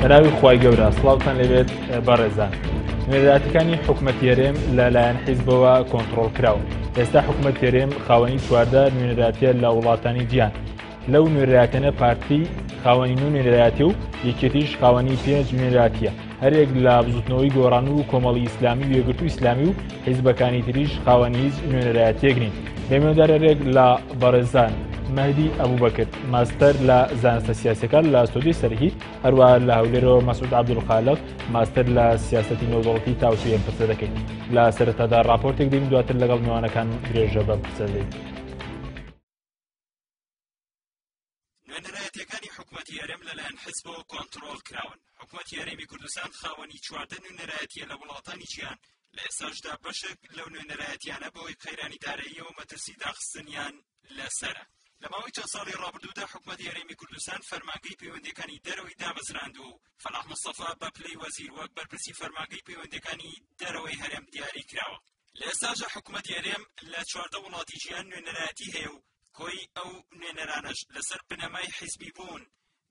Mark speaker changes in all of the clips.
Speaker 1: بەناوی خوای گەورە سڵاوتان لەبێت بەڕێزان. نوێنەراتەکانی حکومەتی هەرێم لەلایەن حیزبەوە کۆنتڕۆڵ کراون. ئێستا حکومەتی هەرێم خاوەنی 14 نوێنەراتیە لە وڵاتانی جیهان. لەو نوێنەراتانە پارتی خاوەنی نوێنەراتی و یەکێتیش خاوەنی 5 نوێنەراتیە. هەرێک لە بزوتنەوەی گۆڕان و کۆمەڵی ئیسلامی و یەکگرتووی ئیسلامی و حیزبەکانی تریش خاوەنی هیچ نوێنەراتیەک نین. دەمێدارێک لە بەڕێزان مەهدی ئەبوبەکر ماستەر لە زانستە سیاسەکان لە سعودی سەرهی، هەروەها لە هەولێرەوە مەسعود عەبدولخالق ماستەر لە سیاسەتی نێودەوڵەتی تاوسوێن پرسە دەکەین. لە سەرەتادا راپۆرتێک دەین دواتر لەگەڵ میوانەکان درێژە بە پرسە دەین.
Speaker 2: نوێنەرایەتیەکانی حکومەتی هەرێم لەلایەن حیزبەوە کۆنتڕۆڵ کراون. حکومەتی هەرێمی کوردستان خاوەنی 14 نوێنەرایەتیە لە وڵاتانی جیهان. لە ئێستاشدا بەشێک لەو نوێنەرایەتیانە بەهۆی قەیرانی دارایی و مەترسی داخستنیان لەسەرە. لە ماوەی چەند ساڵی ڕابردوودا حکومەتی هەرێمی کوردستان فەرمانگەی پەیوەندیەکانی دەرەوەی دامەزراند و فەلاح مستەفا بە پلەی وەزیر وەک بەرپرسی فەرمانگەی پەیوەندیەکانی دەرەوەی هەرێم دیاری کراوە. لە ئێستاژە حکومەتی هەرێم لە 14 وڵاتی جیهان نوێنەرایەتی هەیە و کۆی ئەو نوێنەرانەش لەسەر بنەمای حیزبی بوون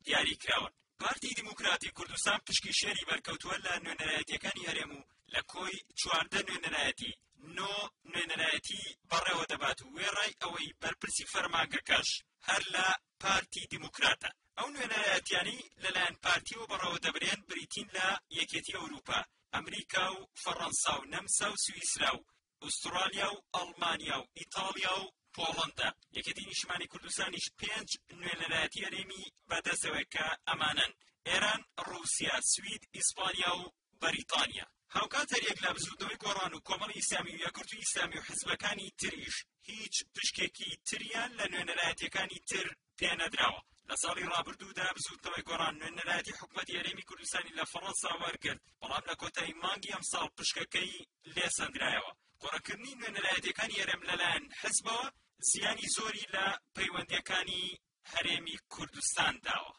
Speaker 2: دیاری کراون. پارتی دیموکراتی کوردستان پشکی شێری بەرکەوتووە لە نوێنەرایەتیەکانی هەرێم و لە کۆی 14 نوێنەرایەتی 9 نوێنەرایەتی بەڕێوە دەبات و وێڕای ئەوەی بەرپرسی فەرمانگەکەش هەر لە پارتی دیموکراتە. ئەو نوێنەرایەتیانی لەلایەن پارتیەوە بەڕێوە دەبرێن بریتین لە یەکێتی ئەوروپا، ئەمریکا و فەڕەنسا و نەمسا و سوئیسرا و ئوسترالیا و ئەڵمانیا و ئیتاڵیا و پۆڵەندا. یەکێتی نیشتمانی کوردستانیش 5 نوێنەرایەتی هەرێمی بەدەستەوەی کە ئەمانن: ئێران، ڕووسیا، سوید، ئیسپانیا و بەریتانیا. هاوکات هەرێک لە بزوتنەوەی گۆڕان و کۆمەڵی ئیسلامی و یەکگرتووی ئیسلامی و حیزبەکانی تریش هیچ پشکێکی تریان لە نوێنەرایەتیەکانی تر پێنەدراوە. لە ساڵی ڕابردوودا بزوتنەوەی گۆڕان نوێنەرایەتی حکومەتی هەرێمی کوردستانی لە فەڕەنسا وەرگرت، بەڵام لە کۆتایی مانگی ئەمساڵ پشکەکەی لێسەندرایەوە. گۆڕەکردنی نوێنەرایەتیەکانی هەرێم لەلایەن حیزبەوە زیانی زۆری لە پەیوەندیەکانی هەرێمی کوردستان داوە.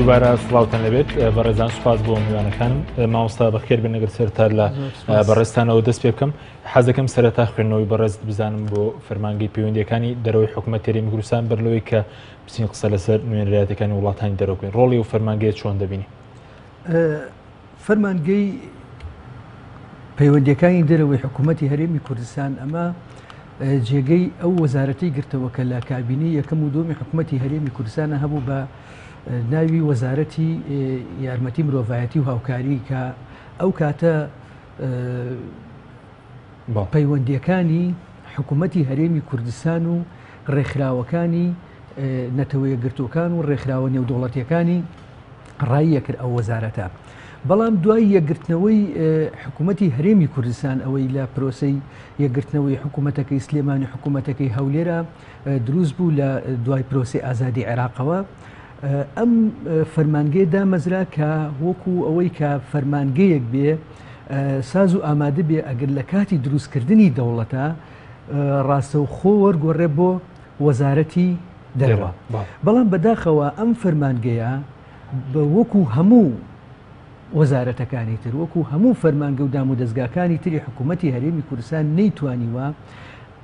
Speaker 1: دووبارە سڵاوتان لەبێت بەڕێزان، سوپاس بۆ میوانەکانم. مامۆستا بەخێر بن ئەگەر سەرتا لە بەڕێستانەوە دەست پێ بکەم. حەز دەکەم سەرەتا خوێندنەوەی بەڕێزت بزانم بۆ فەرمانگەی پەیوەندیەکانی دەرەوەی حکومەتی هەرێمی کوردستان بەرلەوەی کە بچین قسە لەسەر نوێنەرایەتیەکانی وڵاتانی دەرەوە بکەین. ڕۆڵی و فەرمانگەیەت چۆن دەبینی؟
Speaker 3: فەرمانگەی پەیوەندیەکانی دەرەوەی حکومەتی هەرێمی کوردستان ئەمە جێگەی ئەو وەزارەتی گرتەوە کە لە کابینەی یەکەم و دووەمی حکومەتی هەرێمی کوردستانە هەبوو بە ناوی وەزارەتی یارمەتی مرۆڤایەتی و هاوکاری کە ئەو کاتە پەیوەندیەکانی حکومەتی هەرێمی کوردستان و ڕێکخراوەکانی نەتەوە یەکگرتووەکان و ڕێکخراوە نێودەوڵەتیەکانی ڕایە کرد ئەو وەزارەتە. بەڵام دوای یەکگرتنەوەی حکومەتی هەرێمی کوردستان ئەوەی لە پرۆسەی یەکگرتنەوەی حکومەتەکەی سلێمانی حکومەتەکەی هەولێرە دروست بوو لە دوای پرۆسی ئازادی عێراقەوە، ئەم فەرمانگەی دامەزرا کە وەکو ئەوەی کە فەرمانگەیەک بێ ساز و ئامادە بێ ئەگەر لە کاتی دروستکردنی دەوڵەتە ڕاستەوخۆ وەرگۆڕێ بۆ وەزارەتی دەرەوە. بەڵام بەداخەوە ئەم فەرمانگەیە بە وەکو هەموو وەزارەتەکانی تر، وەکو هەموو فەرمانگە و دام و دەستگاکانی تری حکوومەتی هەرێمی کوردستان نەیتوانیوە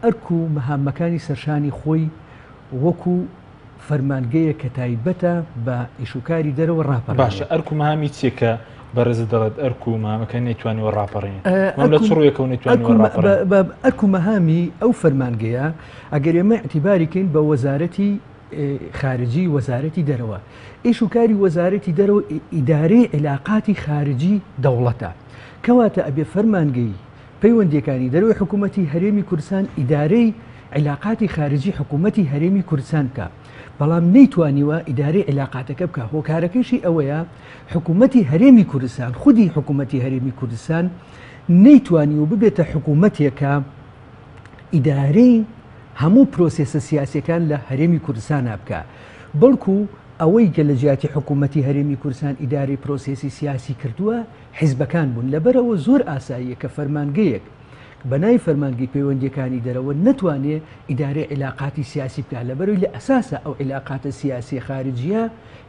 Speaker 3: ئەرک و مەهامەکانی سەرشانی خۆی وەکو فەرمانگەیە کە تایبەتە بە ئیشوکاری دەرەوە ڕاپەڕێنێت.
Speaker 1: باشە، ئەرک و مەهامی چیەکە بەڕێزت دەڵێت ئەرک و مەهامەکە نەیتوانیوە ڕاپەڕێنێت؟ لە چڕوویەکەوە نەیتوانیوە ڕاپەڕێنێت.
Speaker 3: ئەرک و مەهامی ئەو فەرمانگەیە ئەگەر ئێمە اعتیباریکەین بە وەزارەتی خارجی وەزارەتی دەرەوە، ئیشوکاری وەزارەتی دەرەوە ئیدارەی علاقاتی خارجی دەوڵەتە، کەواتە ئەبێ فەرمانگەی پەیوەندیەکانی دەرەوەی حکوومەتی هەرێمی کوردستان ئیدارەی علاقاتی خارجی حکوومەتی هەرێمی کوردستان کە، بەڵام نەیتوانیوە ئیدارەی علاقاتەکە بکە. هۆکارەکەشی ئەوەیە حکوومەتی هەرێمی کوردستان، خودی حکوومەتی هەرێمی کوردستان نەیتوانیوە ببێتە حکوومەتێکە ئیدارەی هەموو پرۆسێسە سیاسیەکان لە هەرێمی کوردستانە بکە، بەڵکو ئەوەی کە لە جیاتی حکوومەتی هەرێمی کوردستان ئیدارەی پرۆسێسی سیاسی کردووە حیزبەکان بوون. لەبەرەوە زۆر ئاساییە کە فەرمانگەیەک بەنای فەرمانگەی پەیوەندیەکانی دەرەوە نەتوانێت ئیدارەی عیلاقاتی سیاسی بکات لەبەرەوەی لە ئەساسە ئەو عیلاقاتە سیاسی خارجیە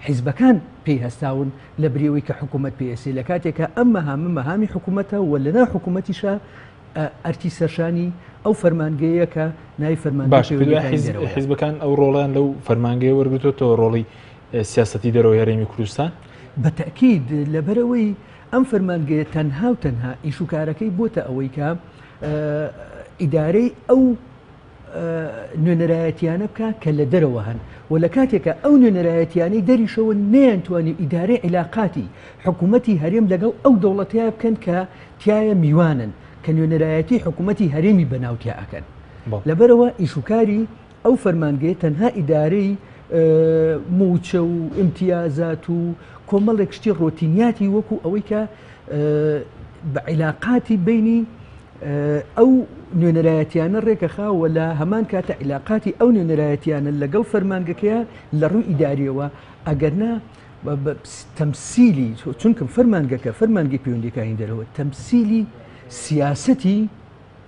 Speaker 3: حیزبەکان پێی هەستاون لە بریەوەی کە حکوومەت پێسی لە کاتێکە ئەم مەهامی حکوومەتە و لەنا حکوومەتیشە ئەرکی سەرشانی ئەو فەرمانگەیە کە ناوی فەرمانگەی
Speaker 1: حیزبەکان ئەو ڕۆڵیان لەو فەرمانگەی وەرگرتوێتەوە ڕۆڵی سیاسەتی دەرەوەی هەرێمی کوردستان
Speaker 3: بەتەکید لەبەرەوەی ئەم فەرمانگەیە تەنها و تەنها ئیش و کارەکەی بۆتە ئەوەی کە ئیدارەی ئەو نوێنەرایەتیانە بکە کە لە دەرەوە هەن و لە کاتێکە ئەو نوێنەرایەتیانەی دەریشەوە نەیانتوانی ئیدارەی عیلاقاتی حکوومەتی هەرێم لەگەڵ ئەو دەوڵەتەیە بکەن کە تایە میوانن کە نوێنەرایەتی حکوومەتی هەرێمی بەناوتیا ئەکەن لەبەرەوە ئیشوکاری ئەو فەرمانگەیە تەنها ئیدارەی موچە و ئیمتیازات و کۆمەڵێک شتی ڕۆتینیاتی وەکو ئەوەی کە بە عیلاقاتی بینی ئەو نوێنەرایەتیانە ڕێکەخاوە لە هەمان کاتە عیلاقاتی ئەو نوێنەرایەتیانە لەگەڵ فەرمانگەکەیە لە ڕووی ئیداریەوە ئەگەرنا تەمسیلی چونکەم فەرمانگەکە فەرمانگەی پەیوەندیەکانی دەرەوە تەمسیلی سیاسەتی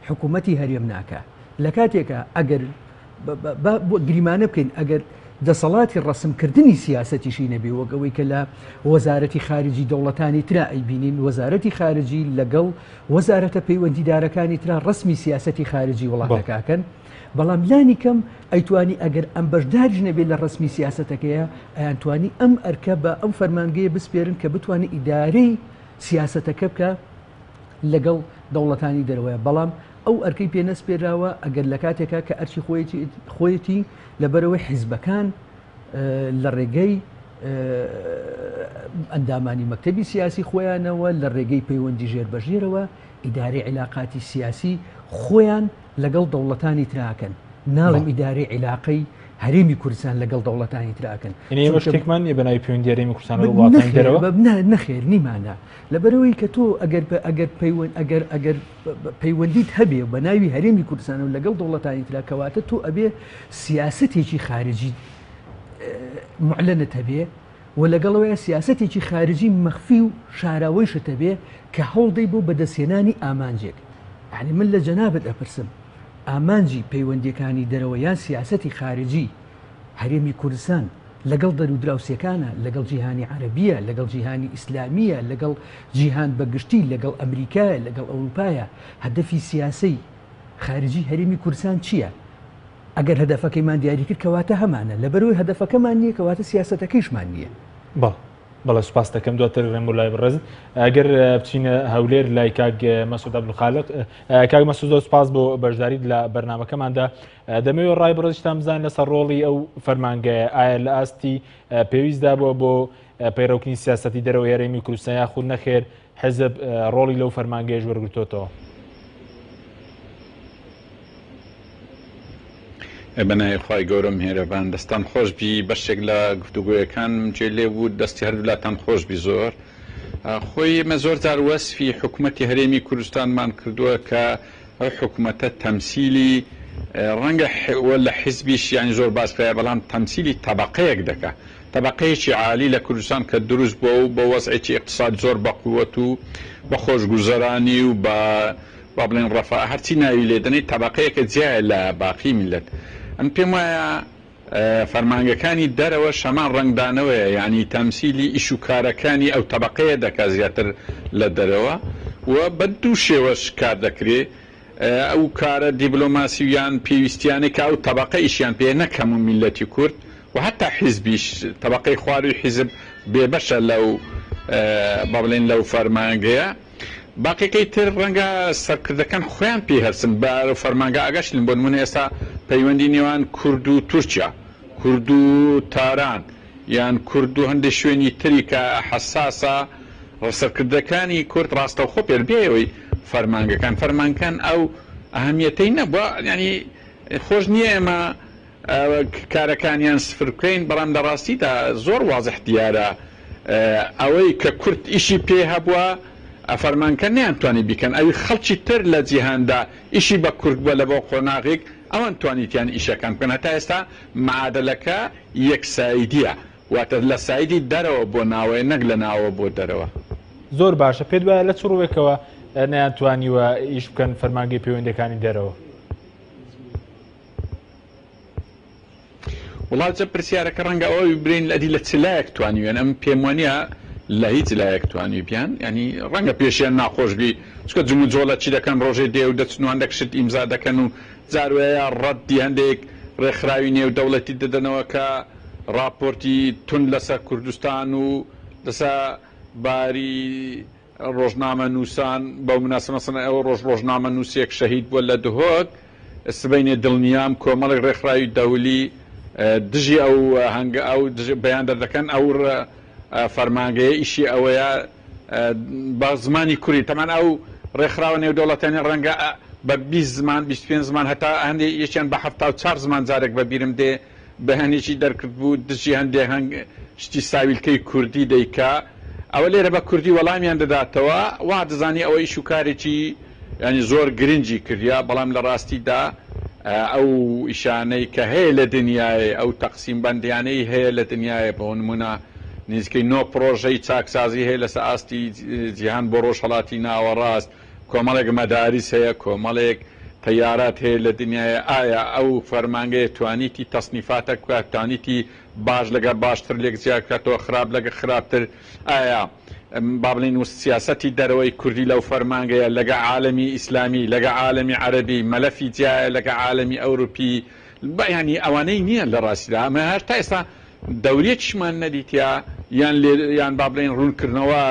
Speaker 3: حکوومەتی هەرێم ناکە لە کاتێکە ئەگەر گریمانە بکەین ئەگەر دەسەڵاتی ڕسمکردنی سیاسەتیشی نەبێ وەگەوەی کە لە وەزارەتی خارجی دەوڵەتانی ترا ئەیبینین وەزارەتی خارجی لەگەڵ وەزارەتە پەیوەندیدارەکانی ترا ڕسمی سیاسەتی خارجی وڵاتەکەکەن بەڵام لانی کەم ئەیتوانی ئەگەر ئەم بەشداریش نەبێت لە ڕسمی سیاسەتەکەیە ئەیانتوانی ئەم ئەرکە بە ئەم فەرمانگەیە بسپێرن کە بتوانێت ئیدارەی سیاسەتەکە بکە لەگەڵ دەوڵەتانی دەرەوەیە بەڵام ئەو ئەرکەی پێ نەسپێراوە ئەگەر لە کاتێکا کە ئەرچی خۆیەتی لەبەرەوەی حیزبەکان لە ڕێگەی ئەندامانی مەکتەبی سیاسی خۆیانەوە لە ڕێگەی پەیوەندی ژێربەژێرەوە ئیدارەی عیلاقاتی سیاسی خۆیان لەگەڵ دەوڵەتانی تراکەن ناڵم ئیدارەی عیلاقەی هەرێمی کوردستان لەگەڵ دەوڵەتانی تراکەن
Speaker 1: ئێمە شتێکمان نیە بەناوی پەیوەندی هەرێمی کوردستان لەگەڵ وڵاتانی دەرەوە
Speaker 3: نەخێر نیمانە لەبەرەوەی کە تۆ ئەگەر پەیوەندیت هەبێ بە ناوی هەرێمی کوردستان و لەگەڵ دەوڵەتانی ترا کەواتە تۆ ئەبێ سیاسەتێکی خارجی معلنت هەبێ و لەگەڵەوەی سیاسەتێکی خارجی مەخفی و شاراوەیشت هەبێ کە هەوڵدەی بۆ بەدەستێنانی ئامانجێک یعنی من لە جەنابەت ئەپرسم ئامانجی پەیوەندیەکانی دەرەوە یان سیاسەتی خارجی هەرێمی کوردستان لەگەڵ دەرودراوسەکانە لەگەڵ جیهانی عەرەبیە لەگەڵ جیهانی ئیسلامیە لەگەڵ جیهان بەگشتی لەگەڵ ئەمریکایە لەگەڵ ئەوروپایە هەدەفی سیاسی خارجی هەرێمی کوردستان چییە؟ ئەگەر هەدەفەکەیمان دیاری کرد کەواتە هەمانە لەبەرەوەی هەدەفەکەمان نییە کەواتە سیاسەتەکەیشمان نییە.
Speaker 1: بەڵێ سوپاس دەکەم دواتر ڕێم لای بڕێزن ئەگەر بچینە هەولێر لای کاک مەسعود عەبدولخالق کاک مەسعود زۆر سوپاس بۆ بەشداریت لە بەرنامەکەماندا دەمەوێت ڕای بڕێزتان بزانین لەسەر ڕۆڵی ئەو فەرمانگەیە ئایا لە ئاستی پێویستدا بووە بۆ پەیڕەوکنی سیاسەتی دەرەوەی هەرێمی کوردستان یاخود نەخێر حیزب ڕۆڵی لەو فەرمانگەیەش وەرگرتووەتەوە؟
Speaker 4: بەنای خی گەورم هێرەبان دەستان خۆشبی بەشێک لە گفتوگویەکان جێ لێ بوو دەستی هەردوولاتان خۆشبی زۆر خۆی ئێمە زۆر جار وەسفی حکوومەتی هەرێمی کوردستانمان کردووە کە ئەو حکوومەتە تەمسیلی ڕەنگە لە حیزبیش یانی زۆر باسکرایە بەڵام تەمسیلی تەبەقەیەک دەکات تەبەقەیەکی عالی لە کوردستان کە دروست بووە و بە وەزعێکی اقتصاد زۆر بەقووەت و بە خۆشگوزەرانی و بە بڵێن ڕەفا هەرچی ناوی لێدەنەی تەبەقەیەکە جیایە لە باقی میلەت ئەم پێم وایە فەرمانگەکانی دەرەوە شەمان ڕنگدانەوەیە یعنی تەمسیلی ئیش و کارەکانی ئەو تەبەقەیە دەکات زیاتر لە دەرەوە و بە دوو شێوەش کار دەکرێت ئەو کارە دیبلۆماسیویان پێویستیانێک کە ئەو تەبەقە ئیشیان پێ نەکەم و میلەتی کورد و حتا حیزبیش تەبەقەی خواروی حیزب بێبەشە لەو بەڵێن لەو فەرمانگەیە باقیەکەی تر ڕەنگە سەرکردەکان خۆیان پێ هەرسن بە فەرمانگە ئاگەشتن بۆ نمونە ئێستا پەیوەندی نێوان کورد و تورکیا کورد و تاران یان کورد و هەندێک شوێنی تری کە حەساسە سەرکردەکانی کورد ڕاستەوخۆ پێربێەوەی فەرمانگەکان ئەو ئەهەمیەتەی نەبووە ینی خۆش نییە ئێمە کارەکانیان سفر بکەین بەڵام لە ڕاستیدا زۆر وازح دیارە ئەوەی کە کورد ئیشی پێ هەبووە فەرمانکە نیانتوانی بیکەن ئەوی خەڵکی تر لە جیهاندا ئیشی بە کورد بووە لە بۆ قۆناغێک ئەوان توانیتیان ئیشەکان بکەن هەتا ئێستا معادلەکە یەکسایدیە واتە لە سایدی دەرەوە بۆ ناوەیە نەک لە ناوە بۆ دەرەوە.
Speaker 1: زۆر باشە پێت وایە لە چ ڕووێکەوە نەیانتوانیوە ئیش بکەن فەرمانگەی پەیوەندیەکانی دەرەوە؟
Speaker 4: وڵاتە پرسیارەکە ڕەنگە ئەوەی برین لە لە چلایەک توانیوێن ئەم پێم وانە لە هیچ لایەک توانی بیان ینی ڕەنگە پێشیان ناخۆش بی چکە جم و جۆڵە چی دەکەن ڕۆژێ دێ و دەچنوان دەکشت ئیمزا دەکەن و جاروەیە ڕەتی هەندێک ڕێکخراوی نێو دەوڵەتی دەدەنەوە کە راپۆرتی تون لەسەر کوردستان و لەسەر باری ڕۆژنامە نووسان بەو مناسبەتە ئەوە ڕۆژنامە نووسێک شەهید بووە لە دهۆک سبەینێ دڵنیام کۆمەڵێک ڕێکخراوی دەولی دژی ئەو هەنگە ئەو بەیان دەردەکەن ئەو فەرمانگەیە ئیشی ئەوەیە بە زمانی کوری تەمان ئەو ڕێکخراوە نێودەوڵەتیانی ڕەنگە بە 20 زمان 25 زمان هەتا هەندێک یەکیان بە 74 زمان جارێک بە بیرم دێ بە هەنێکی دەرکرد بوو دژی هەندێک هەنگ شتی ساویلکەی کوردی دەیکا ئەوە لێرە بە کوردی وەڵامیان دەداتەوە وا دەزانی ئەوە ئیش و کارێکی ینی زۆر گرنگی کردیا بەڵام لە ڕاستیدا ئەو ئیشانەی کە هەیە لە دنیاە ئەو تەقسیم بەندیانەی هەیە لە دنیاە بۆ نمونە نزیکەی 9 پرۆژەی چاکسازی هەیە لەسەر ئاستی جیهان بۆ ڕۆژهەڵاتی ناوەڕاست کۆمەڵێک مەداریس هەیە کۆمەڵێک تەیارات هەیە لە دنیاە ئایا ئەو فەرمانگەیە توانیتی تەصنیفاتە بکات توانیتی باش لەگە باشتر لێک زیاد بکاتەوە خراپ لەگە خراپتر ئایا با بڵین و سیاسەتی دەرەوەی کوردی لەو فەرمانگەیە لەگە عالەمی ئیسلامی لەگە عالەمی عەرەبی مەلەفی جیایە لەگە عالەمی ئەوروپی بەیانی ئەوانەی نییە لە ڕاستیدا ئەمە هەر تا ئێستا دەورێکیشمان نەدیتیا یان با بڵین ڕوونکردنەوە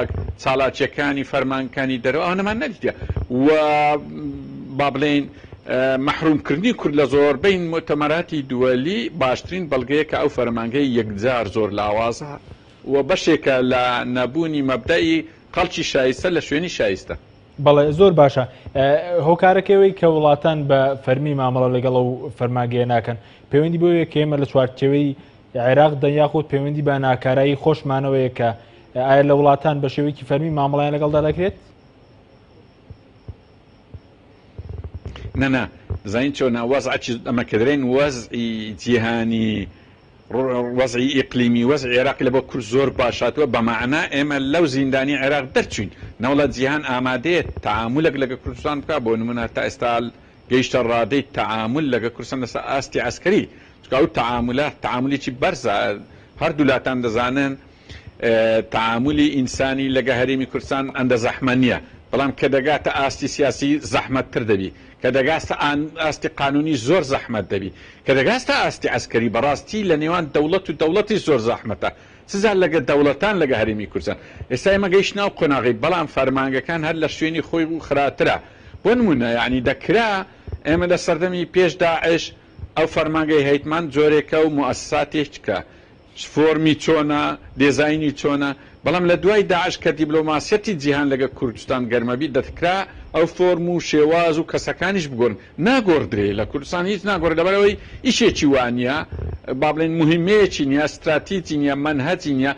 Speaker 4: چالاکیەکانی فەرمانەکانی دەرەوە ئەوانەمان نەدیتیا و با بڵین محرومکردنی کورد لە زۆربەی مؤتەمەراتی دووەلی باشترین بەڵگەیە کە ئەو فەرمانگەی یەکجار زۆر لاوازە و بەشێکە لە نەبوونی مەبدەئی خەڵکی شایستە لە شوێنی شایستە.
Speaker 1: بەڵێ زۆر باشە هۆکارەکەوەی کە وڵاتان بە فەرمی مامەڵە لەگەڵ و فەرمانگەیە ناکەن پەیوەندی بۆیە کە ئێمە لە چوارچێوەی عێراق دەیاخود پەیوەندی بە ناکارایی خۆشمانەوەیە کە ئایا لە وڵاتان بە شێوەیەکی فەرمی مامەڵیان لەگەڵدا دەکرێت؟
Speaker 4: نەنا زین چۆنا وەزعی ئەمە کەدرێن وەزعی جیهانی وەزعی ئیقلیمی وەزعی عێراق لە بۆ کورد زۆر باشاتوە بەمەعنا ئێمە لەو زیندانی عێراق دەرچوین نەوڵەت جیهان ئامادەیە تەعامولێک لەگە کوردستان بکات بۆ نمونە تا ئێستا گەیشتە ڕادەی تەعامل لەگە کوردستان لەسەر ئاستی عەسکەری چکە ئەو تەعاملات تەعاملێکی بەرزە هەردوو لاتان دەزانن تەعاملی ئینسانی لەگە هەرێمی کوردستان ئەندە زەحمە نییە بەڵام کە دەگاتە ئاستی سیاسی زەحمەتتر دەبی کە دەگاستە ئاستی قانونی زۆر زەحمەت دەبی کە دەگاستە ئاستی عەسکەری بەڕاستی لە نێوان دەوڵەت و دەوڵەتی زۆر زەحمەتە سزار لەگە دەوڵەتان لەگە هەرێمی کوردستان ئێستا ئێمە گەیشتنە و قۆناغی بەڵام فەرمانگەکان هەر لە شوێنی خۆی بوو خراترە بۆ نمونە یعنی دەکرا ئێمە لە سەردەمی پێش داعش ئەو فەرمانگەی هەیتمان جۆرێکە و موەسساتێک کە فۆرمی چۆنە دێزاینی چۆنە بەڵام لە دوای داعش کە دیبلۆماسیەتی جیهان لەگە کوردستان گەرمەبی دەتکرا ئەو فۆرم و شێواز و کەسەکانیش بگۆن ناگۆڕدرێ لە کوردستان هیچ ناگۆڕ لەبەرەوەی ئیشێکی وانە با بڵێن مهمەیەکی نییە استراتیجی نییە منهەجی نییە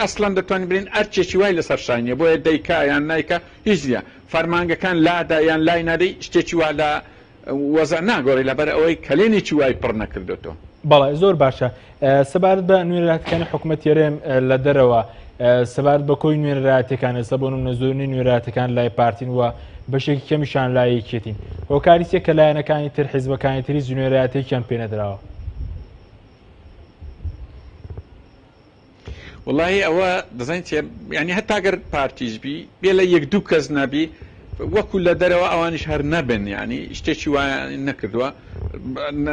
Speaker 4: ئەسڵەن دەتوانین برین ئەرچێکی وای لەسەر شانیە بۆیە دەیکا یان نایکە هیچ نییە فەرمانگەکان لادا یان لای نادەی شتێکی وا لە وەزع ناگۆڕی لەبەر ئەوەی کەلێنێکی وای پڕ نەکردێتەوە.
Speaker 1: بەڵێ زۆر باشە سەبارەت بە نوێنەراتەکانی حکوومەت یەرێم لە دەرەوە سەبارەت بە کۆی نوێنەراتەکان ئێستا بۆ نمونە زۆرینەی نوێنەراتەکان لای پارتین وە بەشێکی کەمیشان لای یەکێتین هۆکاریسیە کە لایەنەکانی تر حیزبەکانی تریز نوێنەراتێکیان پێ نەدراوە.
Speaker 4: وڵی ئەوە دەزانین ینی هەتاگەر پارتیژبی بێ لە یەک دوو کەس نەبی وەکو لە دەرەوە ئەوانش هەر نەبن ینی شتێکی وایان نەکردووە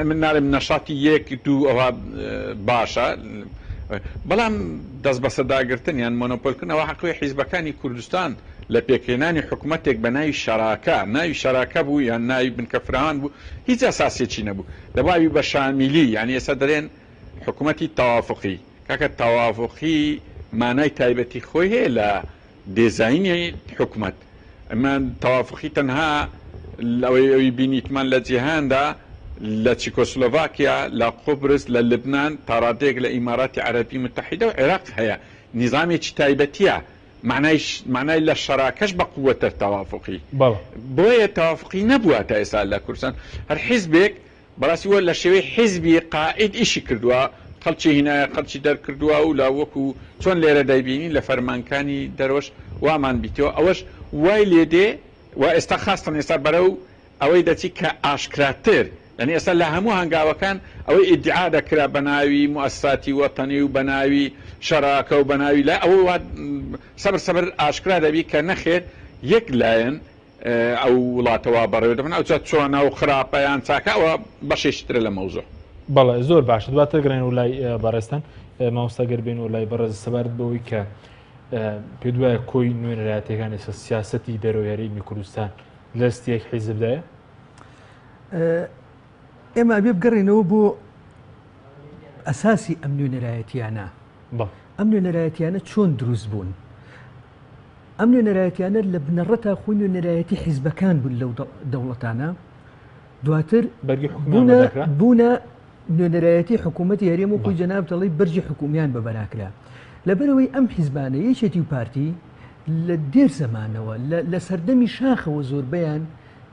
Speaker 4: من ناڵێم نەشاتی یەک دوو ئەوە باشە بەڵام دەست بە سەداگرتن یان مۆنۆپۆلکردنەوە حەقی حیزبەکانی کوردستان لە پێکهێنانی حکوومەتێک بە ناوی شەراکە ناوی شەراکە بوو یان ناوی بنکەفران بوو هیچ ئەساسێکی نەبوو دەباوی بە شامیلی یعنی ئێستا دەرێن حکوومەتی تەوافقی کاکە تەوافقی مانای تایبەتی خۆی هەیە لە دێزاینی حکوومەت ئەمە تەوافقی تەنها ئەوەی بینیتمان لە جیهاندا لە چیکۆسلۆڤاکیا لە قوبرس لە لبنان تاڕادێک لە ئیماراتی عەرەبی متحیدە و عێراق هەیە نظامێکی تایبەتیە معنای لە شەراکەش بە قووەتە تەوافقی بۆیە تەوافقی نەبووە تا ئێستا لە کوردستان هەر حیزبێک بەڕاستی وە لە شێوەی حیزبی قائد ئیشی کردووە خەڵکی هینایە خەڵکی دەرکردووە و لا وەکو چۆن لێرە دەیبینی لە فەرمانکانی دەرۆش وامان بیتەوە ئەوەش وای لێدێ و ئێستا خاستن ئێستا بەرەو ئەوەی دەچی کە ئاشکراتر یعنی ئێستا لە هەموو هەنگاوەکان ئەوەی ئیدعا دەکرا بە ناوی موەسساتی وەتەنی و بە ناوی شەراکە و بە ناوی لا ئەوە سەبر ئاشکرا دەبی کە نەخێت یەک لایەن ئەو وڵاتەوە بەڕێوە دەبن ئەو چۆنە و خراپەیان چاکە ئەوە بەشێشترە لە مەوزوع.
Speaker 1: بەڵێ زۆر باشە دواتر گرێن و لای بەڕێستان مامۆستاگەر بین و لای بەڕێز سەبارەت بەوەی کە پێ دوایە کۆی نوێنەرایەتیەکان ئێستا سیاسەتی دەرەوەی هەرێمی کوردستان لەستێک حیزبدایە؟
Speaker 3: ئێمە بێ بگەڕێنەوە بۆ ئەساسی ئەم نوێنەرایەتیانە. ئەم نوێنەرایەتیانە چۆن دروست بوون؟ ئەم نوێنەرایەتیانە لە بنەڕەتە خۆی نوێنەرایەتی حیزبەکان بوون لەو دەوڵەتانە، دواتر بوونە نوێنەرایەتی حکوومەتی هەرێم و خۆی جەناب دەڵی بەرجی حکومیان بەبەراکرا. لەبەرەوەی ئەم حیزبانە یەکێتی و پارتی لە دێر زەمانەوە لە سەردەمی شاخەوە زۆربەیان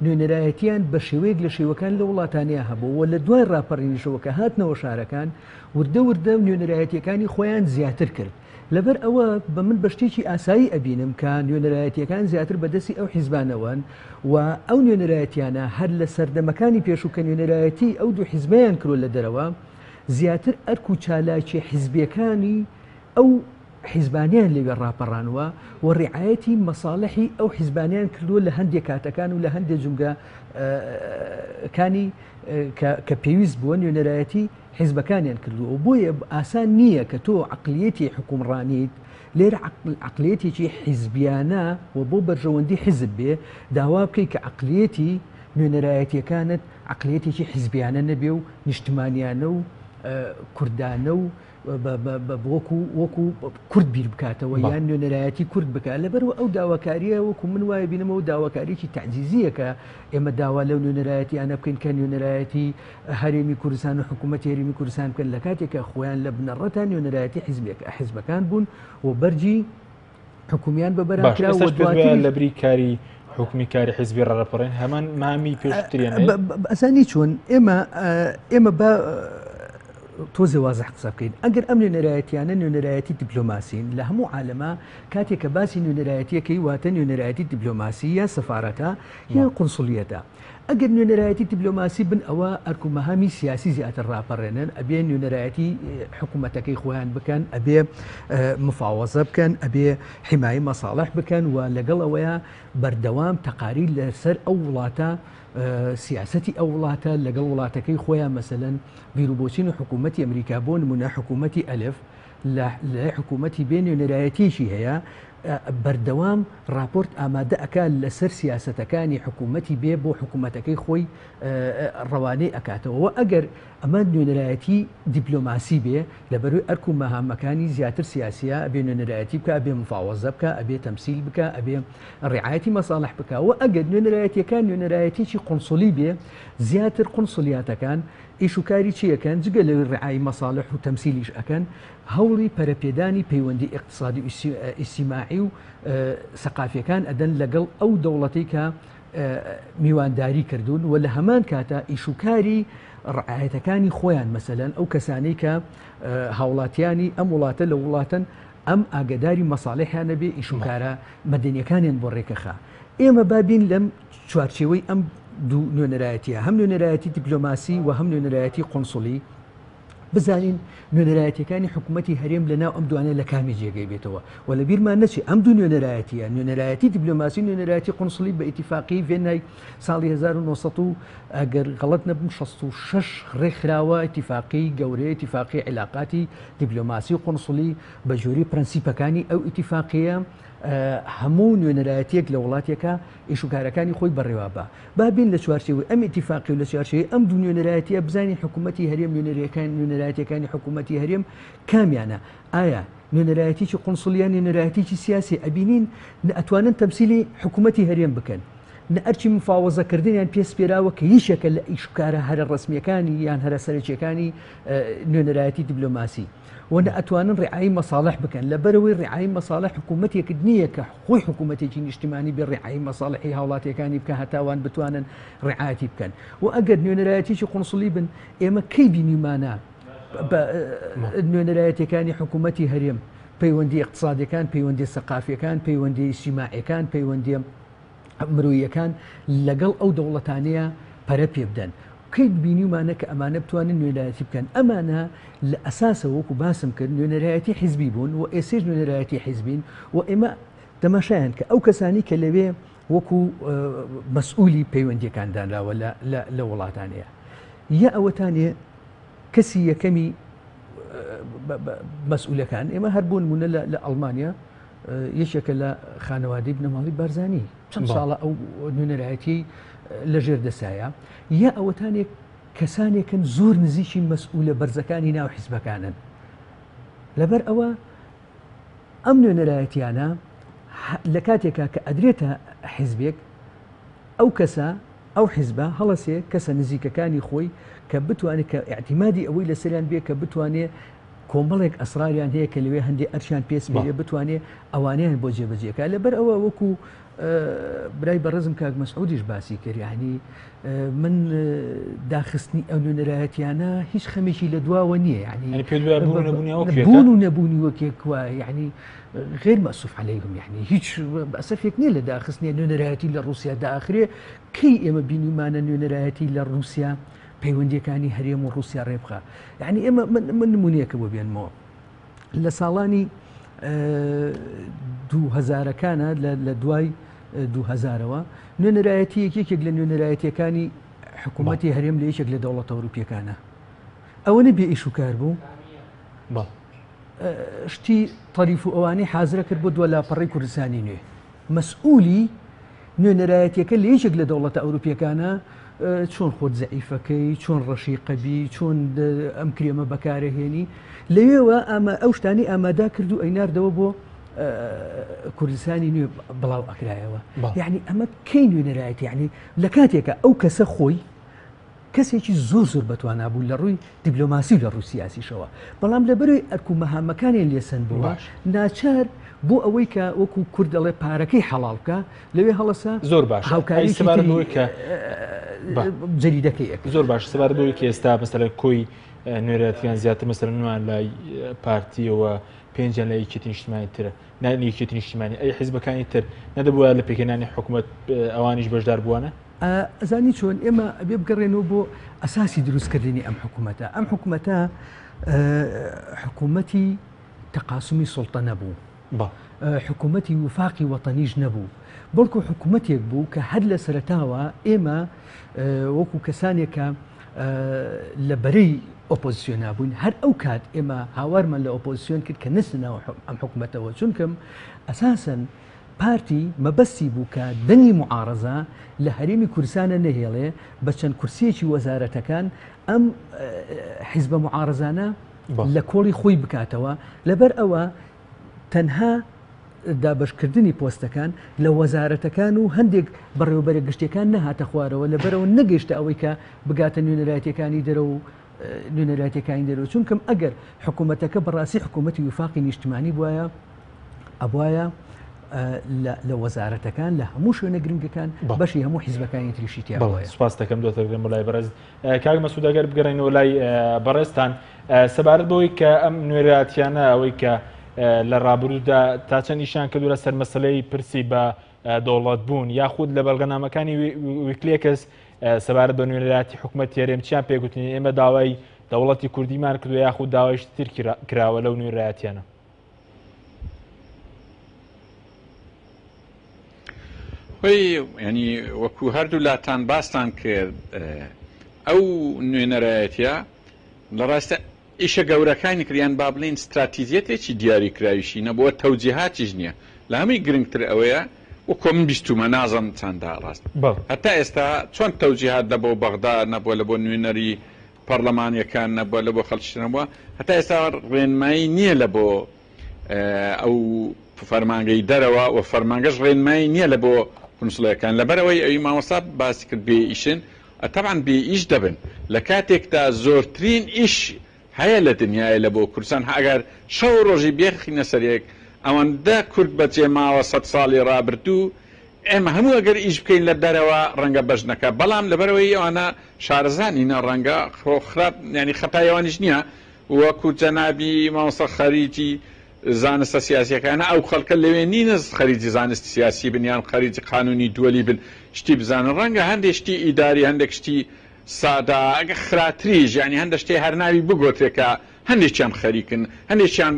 Speaker 3: نوێنەرایەتیان بە شێوەیەک لە شێوەکان لە وڵاتانەیە هەبووە لە دوای ڕاپەڕینیشەوەکە هاتنەوە شارەکان وردە نوێنەرایەتیەکانی خۆیان زیاتر کرد. لەبەر ئەوە بە من بەشتێکی ئاسایی ئەبینم کە نوێنەرایەتیەکان زیاتر بەدەستی ئەو حیزبانەوەن و ئەو نوێنەرایەتیانە هەر لە سەردەمەکانی پێشوو کە نوێنەرایەتی ئەو دوو حیزبیان کرۆ لە دەرەوە زیاتر ئەرک و چالاکی حیزبیەکانی ئەو حیزبانیان لەوێ ڕاپەڕانوە و ڕعایەتی مەساڵحی ئەو حیزبانیان کردووە لە هەندێک کاتەکان و لە هەندێک جمگەکانی کە پێویست بووە نوێنەرایەتی حیزبەکانیان کردووە. بۆیە ئاسان نییە کە تۆ عقلیەتی حکومڕانیت لێرە عقلیەتێکی حیزبیانە و بۆ بەرژەوەندی حیزب بێ داوا بکەی کە عقلیەتی نوێنەرایەتیەکانت عقلیەتێکی حیزبیانە نەبێ و نیشتمانیانە و کوردانە و وەکو کورد بیر بکاتەوە یان نوێنەرایەتی کورد بکات. لەبەرەوە ئەو داواکاریە وەکو من وایە بینەمەوە داواکاریی تعجیزیە کە ئێمە داوا لەو نوێنەرایەتیانە بکەین کە نوێنەرایەتی هەرێمی کوردستان و حکوومەتی هەرێمی کوردستان بکەن لە کاتێکە خۆیان لە بنەڕەتە نوێنەرایەتی حیزبەکان بوون و بەرجی حکومیان بەبەراکرا و دواتر
Speaker 1: لە بری کاری حکومی کاری حیزبی ڕاپەڕین هەمان مامی پێشتریان
Speaker 3: ئەسانی چۆن ئێمە بە تۆزێ وازە قسە بکەین ئەگەر ئەم نوێنەرایەتیانە نوێنەرایەتی دیپلۆماسین لە هەموو عالەما کاتێک کە باسی نوێنەرایەتیەکەی واتە نوێنەرایەتی دیپلۆماسی یا سەفارەتە یا قونسولیەتە. ئەگەر نوێنەرایەتی دیپلۆماسی بن ئەوە ئەرکومەهامی سیاسی زیاتر ڕاپەڕێنن ئەبێ نوێنەرایەتی حکوومەتەکەی خۆیان بکەن ئەبێ مفاوەزە بکەن ئەبێ حیمایی مەساڵح بکەن و لەگەڵ ئەوەیە بەردەوام تەقاری لەسەر ئەو وڵاتە سیاسەتی ئەو وڵاتە لەگەڵ وڵاتەکەی خۆیان مەسەلەن بیرروبۆچین و حکوومەتی ئەمریکا بۆ نمونە حکوومەتی ئەلف لە حکوومەتی بێ نوێنەرایەتیشی هەیە بەردەوام راپۆرت ئامادە ئەکات لەسەر سیاسەتەکانی حکوومەتی بێ بۆ حکوومەتەکەی خۆی ڕەوانەی ئەکاتەوە. ئەگەر ئەمە نوێنەرایەتی دیپلۆماسی بێ لەبەروی ئەرک و مەهامەکانی زیاتر سیاسیە ئەبێ نوێنەرایەتی بکە ئەبێ مفاوەزە بکە ئەبێ تەمسیل بکە ئەبێ ڕعایەتی مەساڵح بکە و ئەگەر نوێنەرایەتیەکان نوێنەرایەتیی قونسولی بێ زیاتر قونسولیاتەکان ئیشوکاری چیەکەن جگە لە ڕعایی مەساڵح و تەمسیلیش ئەکەن هەوڵی پەرەپێدانی پەیوەندی اقتصادی و ئیجتیماعی و سەقافیەکان ئەدەن لەگەڵ ئەو دەوڵەتی کە میوانداری کردوون و لە هەمان کاتە ئیشوکاری ڕعایەتەکانی خۆیان مەسەلەن ئەو کەسانی کە هاوڵاتیانی ئەم وڵاتە لە وڵاتن ئەم ئاگداری مەساڵحیانە بێ ئیشوکارە مەدەنیەکانیان بۆ ڕێکەخا. ئێمە بابین لەم چوارچێوەی ئەم دوو نوێنەرایەتیە هەم نوێنەرایەتی دیپلۆماسی و هەم نوێنەرایەتی قونسولی بزانین نوێنەرایەتیەکانی حکوومەتی هەرێم لەناو ئەم دوانە لە کامی جێگەی بێتەوە و لە بیرمان نەچی ئەم دوو نوێنەرایەتیە نوێنەرایەتی دیپلۆماسی نوێنەرایەتی قونسولی بە ئیتیفاقی ڤێنای ساڵی 1900 ئەگەر غەڵەت نەبم 66 ڕێکخراوە ئیتیفاقی گەورەی ئیتیفاقی علاقاتی دیپلۆماسی و قونسولی بە جۆری پرەنسیپەکانی ئەو ئیتیفاقیە هەموو نوێنەرایەتیەک لە وڵاتێکە ئیشوکارەکانی خۆی بەڕێوا بە بابین لە چوارچێوەی ئەم ئیتیفاقی و لە چوارچێوەی ئەم دوو نوێنەرایەتیە بزانین حکوومەتی هەرێم نوێنەرایەتیەکانی حکوومەتی هەرێم کامیانە ئایا نوێنەرایەتیی قونسولیان نوێنەرایەتیی سیاسی ئەبینین ئەتوانن تەمسیلی حکوومەتی هەرێم بکەن ئەرچی مفاوەزەکردنیان پێسپێراوە کە هیچێکە لە ئیشوکارە هەرە ڕسمیەکانی یان هەرە سەرچیەکانی نوێنەرایەتی دیپلۆماسی وەنە ئەتوانن ڕعایی مەساڵح بکەن لەبەرەوەی ڕعایی مەساڵح حکوومەتێکت نییە کە خۆی حکوومەتێکی نیشتیمانی بێ ڕعایی مەساڵحی هاوڵاتیەکانی بکە هەتاوان بتوانن ڕعایەتی بکەن و ئەگەر نوێنەرایەتیی قونسولی بن ئێمە کەی بینیمانە نوێنەرایەتەکانی حکوومەتی هەرێم پەیوەندی اقتصادیەکان پەیوەندی سەقافیەکان پەیوەندی ئیجتیماعیەکان پەیوەندی مرۆییەکان لەگەڵ ئەو دەوڵەتانەیە پەرە پێ بدەن. کەی بینیمانە کە ئەمانە بتوانن نوێنەرایەتی بکەن، ئەمانە لە ئەساسە وەکو باسم کرد نوێنەرایەتی حیزبی بوون و ئێسێژ نوێنەرایەتی حیزبین و ئێمە دەماشایان کە ئەو کەسانی کە لەوێ وەکو مەسئولی پەیوەندیەکاندانراوە لە وڵاتانەیە یا ئەوەتانێ کەسی یەکەمی مەسئولەکان ئێمە هەر بوونمونە لە ئەڵمانیا یەکێکە لە خانەوادەی بنەماڵی بارزانانی چەند ساڵە ئەو نوێنەرایەتی لەژێر دەسایە یا ئەوەتانێک کەسانێکن زۆر نزیکی مەسئولە بەرزەکانی ناو حیزبەکانن. لەبەر ئەوە ئەم نوێنەرایەتیانە لە کاتێکا کە ئەدرێتە حیزبێک ئەو کەسە ئەو حیزبە هەڵەسێ کەسە نزیکەکانی خۆی کە بتوانێت کە اعتیمادی ئەوەی لەسەریان بێ کە بتوانێت کۆمەڵێک ئەسراریان هەیە کە لەوێ هەندێک ئەرشیان پێس بێ بتوانێت ئەوانیان بۆ جێبەجێکە. لەبەر ئەوە وەکو برای بەڕێزم کاک مەسعودیش باسی کرد، یعنی من داخستنی ئەو نوێنەرایەتیانە هیچ خەمێکی لە دواوە نییە، یعنی بوون و نەبوونی وەکێکوە، یعنی غير مأسوف عليهم، يعني هیچ بەسەفێک نییە لە داخستنی نوێنەرایەتی لە رووسیا داخرێ. کەی ئێمە بینیمانە نوێنەرایەتی لە رووسیا پەیوەندیەکانی هەرێم و رووسیا ڕێبخە. یعنی ئێمە من نمونەیەکە بۆ بێنمەوە لە ساڵانی 2000ەکانە لە دوای 2000ەوە نوێنەرایەتی یەکێک لە نوێنەرایەتیەکانی حکوومەتی هەرێم لە یەکێک لە دەوڵەتە ئەوروپیەکانە ئەوەنە بێ ئیش و کار بوو شتی تەریف و ئەوانەی حازرە کرد بۆ دووە لاپەڕی کوردستانی نوێ. مەسئولی نوێنەرایەتیەکە لە یەکێک لە دەوڵەتە ئەوروپیەکانە چۆن خۆت زەعیفەکەی، چۆن ڕەشیقەبی، چۆن ئەم کرێمە بەکارەهێنی، لەوێوە ئەو شتانی ئامادا کرد و ئەیناردەوە بۆ کوردستانی نوێ بڵاو ئەکرایەوە. یعنی ئەمە کەی نوێنەرایەتی، یعنی لە کاتێکە ئەو کەسە خۆی کەسێکی زۆر زۆر بەتوانە بوو لە ڕووی دیبلۆماسی لە ڕووی سیاسیشەوە، بەڵام لەبەرەوەی ئەرکو مەهامەکانیان لێسەن بووە ناچار بۆ ئەوەی کە وەکو کورد دەڵێ پارەکەی حەڵال بکە لەوێ هەڵەسە
Speaker 1: زۆر باش هاوکاریەوەی کە
Speaker 3: جەریدەکەی
Speaker 1: زۆر باش سەبارەتەوەی کە ئێستا مەسەلەن کۆی نوێنەرایەتیان زیاتر مەسەلەن نوان لای پارتیەوە پێنجیان لە یەکێتی نیشتیمانی ترە نانی یەکێتی نیشتیمانی ئەی حیزبەکانی تر نەدەبووە لە پێکهێنانی حکوومەت ئەوانیش بەشدار بووانە؟
Speaker 3: ئەزانی چۆن ئێمە ئەبێ بگەڕێنەوە بۆ ئەساسی دروستکردنی ئەم حکوومەتە. ئەم حکوومەتە حکوومەتی تەقاسمی سوڵتە نەبوو، حکوومەتی وفاقی وەتەنیش نەبوو، بەڵکو حکوومەتێک بوو کە هەر لە سەرەتاوە ئێمە وەکو کەسانێکە لە بەرەی ئۆپۆزیسیۆنا بووین هەر ئەو کات ئێمە هاوارمان لە ئۆپۆزیسیۆن کرد کە نەچنەوە ئەم حکوومەتەوە، چونکەم ئەساسەن پارتی مەبەستی بوو کە دەنگی معارەزە لە هەرێمی کوردستانە نەهێڵێ بە چەند کورسیەکی وەزارەتەکان ئەم حیزبە معارەزانە لە کۆڵی خۆی بکاتەوە. لەبەر ئەوە تەنها دابشکردنی پۆستەکان لە وەزارەتەکان و هەندێک بەڕێوەبەرە گشتیەکان نەهاتە خوارەوە، لەبەرەوە نەگەیشتە ئەوەی کە بگاتە نوێنەرایەتیەکانی دەرەوە و نوێنەرایەتیەکانی دەرەوە، چونکەم ئەگەر حکوومەتەکە بەڕاستی حکوومەتی وفاقی نیشتیمانی بووایە ئەبوایە لە وەزارەتەکان لە هەموو شوێنە گرنگەکان بەشی هەموو حیزبەکانی تریشی تیاوە.
Speaker 1: سوپاس دەکەم دۆتەگرم بۆ لای بەڕێز کاک مەسعود ئەگەر بگەڕێنەوە لای بەڕێزتان سەبارەت بەوەی کە ئەم نوێنەرایەتیانە ئەوەی کە لە ڕابردوودا تا چەند نیشان کردووە سەر مەسەلەی پرسی بە دەوڵەت بوون یاخود لە بەڵگەنامەکانی ویکلێکس سەبارەت بە نوێنەرایەتی حکوومەتی هەرێم چیان پێگوتنی ئێمە داوای دەوڵەتی کوردیمان کردو یاخود داوایشتی تر کراوە لەو نوێنەرایەتیانە؟
Speaker 4: ینی وەکو هەردوو لاتان باستان کرد ئەو نوێنەرایەتە لە ڕاستە ئیشە گەورەکانی کریان با بڵین استراتیزیەتێکی دیاریکراویشی نەبووە تەوجیهاتیش نییە لە هەمووی گرنگتر ئەوەیە وەکو من بیستومە نازم چەندە ڕاست هەتا ئێستا چۆن تەوجیهات نەبوو بەغدا نەبووە لە بۆ نوێنەری پەرلەمانیەکان نەبووە لە بۆ خەڵکیشتنەوە هەتا ئێستا ڕێنمایی نییە لە بۆ ئەو فەرمانگەی دەرەوە و فەرمانگەش ڕێنمایی نییە لە بۆ کنسڵەکان لەبەرەوەی ئەوی مامۆستا باسی کرد بێ ئیشن تەبعاً بێ ئیش دەبن لە کاتێکدا زۆرترین ئیش هەیە لە دنیای لە بۆ کوردستان ئەگەر شەو ڕۆژی بێخینە سەرێک ئەوەندە کورد بەجێ ماوە 100 ساڵی ڕابردوو ئێمە هەموو ئەگەر ئیش بکەین لە دەرەوە ڕەنگە بەش نەکە بەڵام لەبەرەوەی ئەوانە شارەزانینە ڕەنگە خۆخراپ ینی خەتایەوانیش نییە وەکو جەنابی مامۆستا خەریجی زانستە سیاسیەکانە ئەو خەڵکە لەوێ نینە خەریجی زانستی سیاسی بن یان خەریجی قانونی دووەلی بن شتی بزانن ڕەنگە هەندێک شتی ئیداری هەندێک شتی سادا ئەگە خراتریش یعنی هەندێک شتێ هەرناوی بگۆترێکە هەندێکیان خەریکن هەندێکیان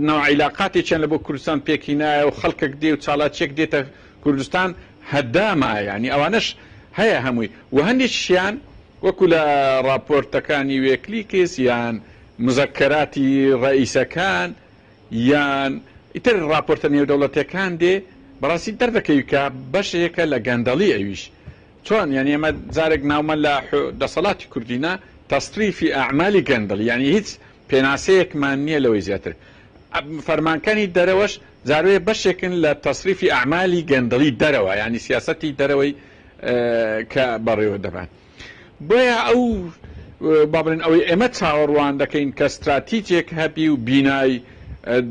Speaker 4: ناوعیلاقاتێکیان لە بۆ کوردستان پێکینایە و خەڵکێک دێ و چاڵاتچێک دێتە کوردستان هەدامە ینی ئەوانش هەیە هەمووی و هەندێکیان وەکو لە راپۆرتەکانی وێکلیکس یان مزەکەراتی ڕئیسەکان یان ئیتر راپۆرتە نێودەوڵەتیەکان دێ بەڕاستی دەردەکەوی کە بەشێکە لە گەندەڵی ئەویش چۆن یعنی ئەمە جارێک ناومە لە دەسەڵاتی کوردینە تەستریفی ئەعمالی گەندەڵی یعنی هیچ پێناسەیەکمان نییە لەوەی زیاتر فەرمانکانی دەرەوەش زاروێ بەشێکن لە تەصریفی ئەعمالی گەندەڵی دەرەوە ینی سیاسەتی دەرەوەی کە بەڕێوە دەبان بۆیە ئەو بابرن ئەوەی ئێمە چاوەڕوان دەکەین کە استراتیجێک هەبی و بینای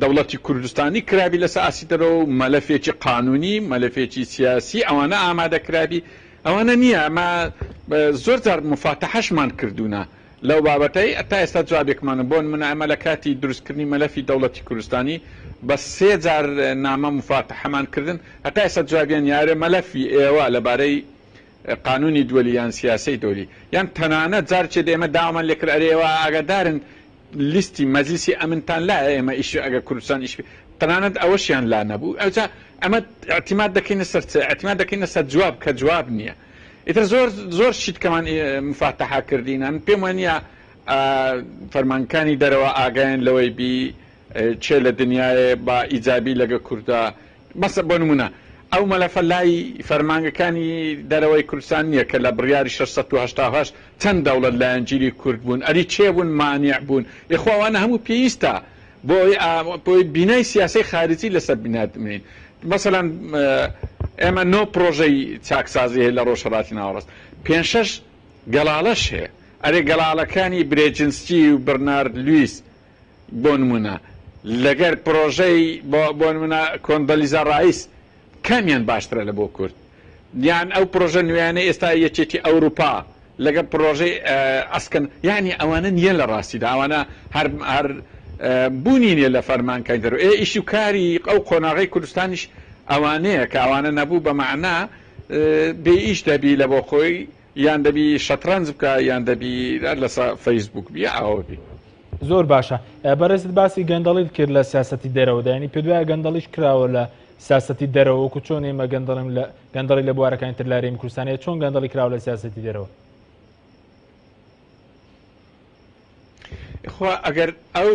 Speaker 4: دەوڵەتی کوردستانی کرابی لەسەر ئاسی دەرەوە و مەلەفێکی قانونی مەلەفێکی سیاسی ئەوانە ئامادەکرابی ئەوانە نییە ئەمە زۆر جار مفاتەحەشمان کردوونە لەو بابەتەی تا ئێستا جوابێکمانە بۆن من ئەمە لە کاتی دروستکردنی مەلەفی دەوڵەتی کوردستانی بە 3 جار نامە مفاتەحەمان کردن هەتا ئێستا جوابیان یارە مەلەفی ئێوە لەبارەی قانونی دووەلی یان سیاسی دۆلی یان تەنانەت جارچێ ئێمە داوامان لێکرد ئەرێەوە ئاگادارن لیستی مەجلیسی ئەمنتان لا ئێمە ئیش ئەگە کوردستان ئیش تەنانەت ئەوەشیان لا نەبوو ئەوجا ئەمە اعتماد دەکەینە سەر اعتماد دەکەینە سەر جواب کە جواب نییە ئیتر زۆر شت کەمان مفاتەحا کردینە من پێم وانە فەرمانکانی دەرەوە ئاگایان لەوەی بی چێ لە دنیاە با ئیجابی لەگە کووردا مەسە بۆ نمونە ئەو مەلەفە لای فەرمانگەکانی دەرەوەی کوردستان نییە کە لە بڕیاری 688 چەند دەوڵەت لایەنگیری کورد بوون ئەری چێ بوون مانیع بوون یخواوانە هەموو پێویستە بۆی بینای سیاسی خارجی لەسەر بیناتمین مەسەلەن ئێمە نۆ پرۆژەی چاکسازی هەیە لە ڕۆژهەڵاتی ناوەڕاست 5-6 گەڵاڵەش هەیە ئەرێ گەڵاڵەکانی برێجنسکی و برنارد لویس بۆ نمونە لەگەر پرۆژەی بۆ نمونە کۆندەلیزا ڕائیس کامیان باشترە لە بۆ کورد یان ئەو پرۆژە نوێیانە ئێستا یەکێتی ئەوروپا لەگەر پرۆژەی ئەسکن یعنی ئەوانە نییە لە ڕاستیدا ئەوانە هەر بوونی نیە لە فەرمانکەی دەرەوە ئیش و کاری ئەو قۆناغی کوردستانیش ئەوانەیە کە ئەوانە نەبوو بە مەعنا بێ ئیش دەبی لە بۆ خۆی یان دەبی شەترەنج بکە یان دەبی لەسەر فەیسبوک بیا ئەوەبی
Speaker 1: زۆر باشە بەڕێزت باسی گەندەڵیت کرد لە سیاسەتی دەرەوەدا ینی پێ دوایە گەندەڵیش کراوە لە سیاسەتی دەرەوە وەکو چۆن ئێمە گەندەڵی لە بوارەکانی تر لە هەرێمی کوردستانیە چۆن گەندەڵی کراوە لە سیاسەتی دەرەوە
Speaker 4: خوا ئەگەر ئەو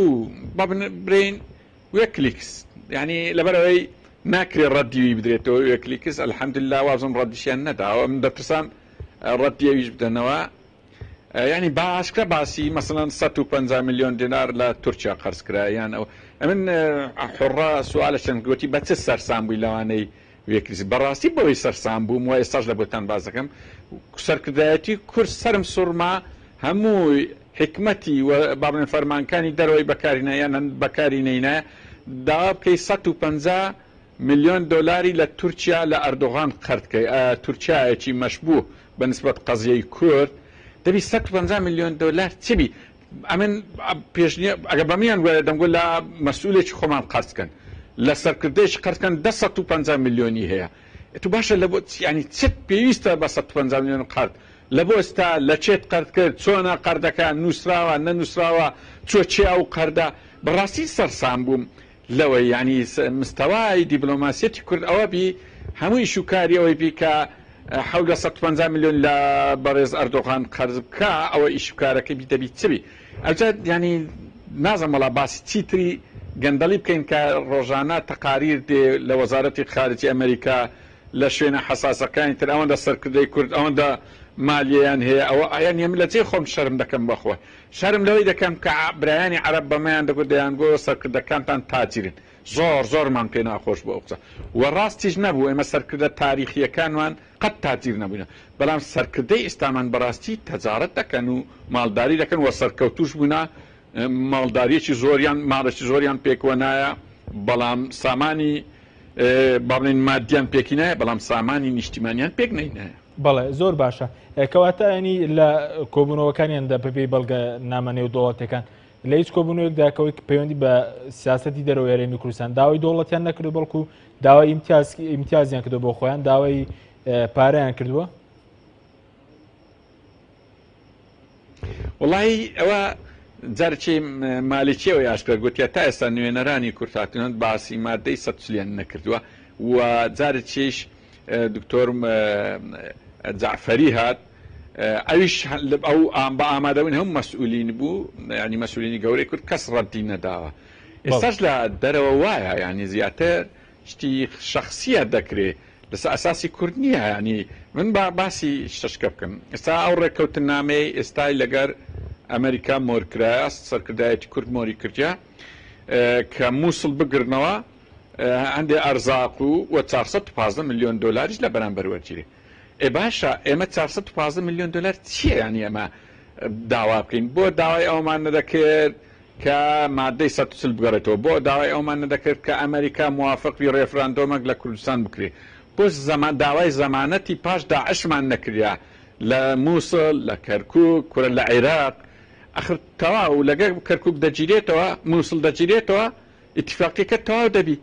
Speaker 4: برین وێکلیکس ینی لەبەرەوەی ناکرێ ڕەدیوی بدرێتەوە وێکلیکس ئەلحەمدوللا وازم ڕەدیشیان نەداوە من دەترسان ڕەدیەویش بدەنەوە ینی باشکە باسی مەسەڵەن 150 میلیۆن دینار لە تورکیا قەرز کرا یان ئەو من حڕە سوالە چەند گوتی بە چه سەرسام بووی لەوانەی وێکلیکس بەڕاستی بەوەی سەرسام بووم و ئێستاش لە بۆتان باز دەکەم سەرکردایەتی کورس سەرم سوورما هەموو حکمەتی و بابن فەرمانکانی دەرەوەی بەکارینە یان بەکاری نەینە داوا بکەی 150 میلیۆن دۆلاری لە تورکیا لە ئەردۆغان قەرزکەی تورکیایەکی مەشبوه بە نسبەت قەزیەی کورد دەبی 150 میلیۆن دلار چبی ئەمن پێشنیە ئەگە بەمیان وایە دەمگوت لە مەسئولێکی خۆمان قەرزکەن لە سەرکردەیەکی قەرزکەن 150 میلیۆنی هەیە تو باشە لە بۆ ینی چت پێویستە بە 150 میلیۆن قەرز لە بۆ ئێستا لە چێت قەرز کرد چۆنە قەردەکە نووسراوە نەنووسراوە چۆ ئەو قەردە بەڕاستی سەرسام بووم لەوەی ینی مستەوای دیبلۆماسیەتی کورد ئەوە بی هەمووی شوکاری ئەوەی بی کە حول 150 میلیۆن لە بەڕێز ئەردۆغان قەرز بکە ئەوە ئیشکارەکەی بی دەبی چبی ئەوجا ینی نازم وڵا باسی چیتری گەندەڵی بکەین کە ڕۆژانە تەقاریر دێ لە وەزارەتی خارجی ئەمریکا لە شوێنە حساسەکانی تر ئەوەندە سەرکردەی کورد ئەوەندە مالیەیان هەیە ئەوە ئایان ئێمە لە جێ خۆم شەرم دەکەم بەخۆ شەرم لەوەی دەکەم کە برایانی عەرەب بەمەیان دەگوت دەیان گۆ سەرکردەکانتان تاجرن زۆرمان پێ ناخۆش بۆ قسە و ڕاستیش نەبوو ئێمە سەرکردە تاریخیەکانوان قەت تاجیر نەبووینە بەڵام سەرکردەی ئێستامان بەڕاستی تەجارەت دەکەن و ماڵداری دەکەن و سەرکەوتوش بوونا ماڵداریەکی زۆریان ماڵێکی زۆریان پێکوە نایە بەڵام سامانی باڵێن مادیان پێکی نایە بەڵام سامانی نیشتیمانیان پێک نەینایە
Speaker 1: بەڵێ زۆر باشە کەواتە ینی لە کۆبوونەوەکانیاندا بەبێ بەڵگە نامە نێودوڵەتەکان لە هیچ کۆبوونەوەیەک داکەوەی پەیوەندی بە سیاسەتی دەرەوە هەرێمی کوردستان داوای دەوڵەتیان نەکردو بەڵکو داوای ئیمتیازیان کردو بۆ خۆیان داوای پارەیان کردووە.
Speaker 4: وڵی ئەوە جارچی مالیچیەوە یاشکرا گوتیا تا ئێستا نوێنەرانی کورتاتنەوە باسی مادەی سەلیان نەکردووە و جارچیش دکتۆر جعفەری هات ئەویش ئەو بە ئامادەبوون هەموو مەسئولین بوو ینی مەسئولینی گەورەی کورد کەس ڕەتی نەداوە. ئێستاش لە دەرەوە وایە ینی زیاتر شتی شخصیە دەکرێت لەسەر ئەساسی کورد نییە ینی من باسی شتشکە بکەم. ئێستا ئەو ڕێککەوتنامەی ئێستای لەگەر ئەمریکا مۆرکرا سەرکردایەتی کورد مۆری کردیا کە مووسڵ بگرنەوە هەندێک ئەرزاق و 415 میلیۆن دلاریش لە بەرامبەر وەرگیری. باشە ئێمە 415 میلیۆن دلار چییە ینی ئەمە داوا بکەین بۆ داوای ئەومان نەدەکرد کە مادەی 140 بگەڕێتەوە بۆ داوای ئەومان نەدەکرد کە ئەمریکا موافقی ڕێفراندۆمەک لە کوردستان بکرێت بۆ داوای زەمانەتی پاش داعشمان نەکریا لە مووسڵ لە کەرکووک کورە لە عێراق ئەخر تەواو لەگەر کەرکووک دەگیرێتەوە مووسڵ دەگیرێتەوە ئیتفاقیەکە تەواو دەبی.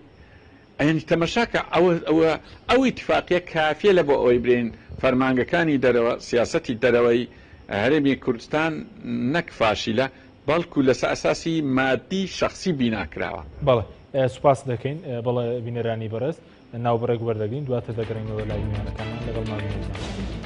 Speaker 4: ئەنی تەمەشاکە ئەو ئیتفاقیە کافیە لە بۆ ئەوەی برین فەرمانگەکانی دەرەوە سیاسەتی دەرەوەی هەرێمی کوردستان نەک فاشیلە بەڵکو لەسەر ئەساسی مادی شخصی بیناکراوە.
Speaker 1: بەڵێ سوپاس دەکەین بەڵێ بینەرانی بەڕێز ناوبڕێک وەردەگرین دواتر دەگەڕینەوە لای میوانەکانمان لەگەڵ ماوەیەکان.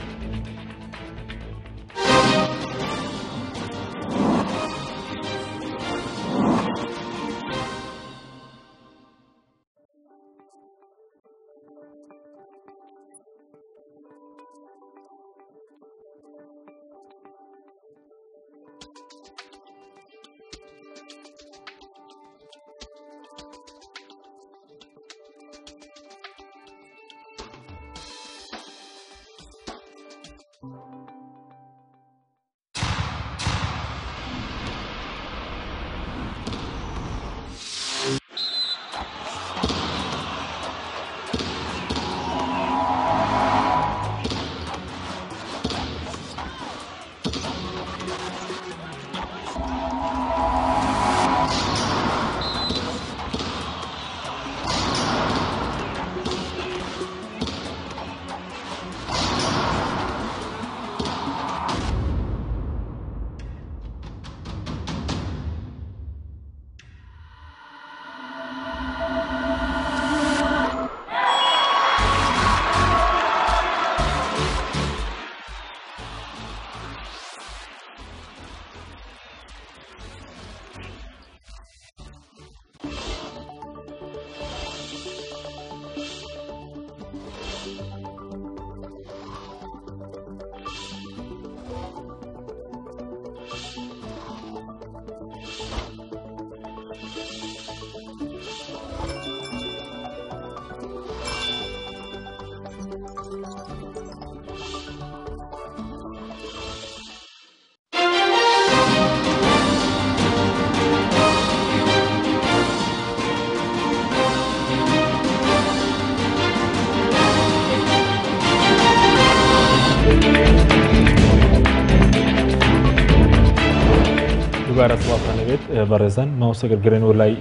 Speaker 1: دووبارە سڵاتانەوێت بەڕێزان ماوەسەگەر گرێنەوە لای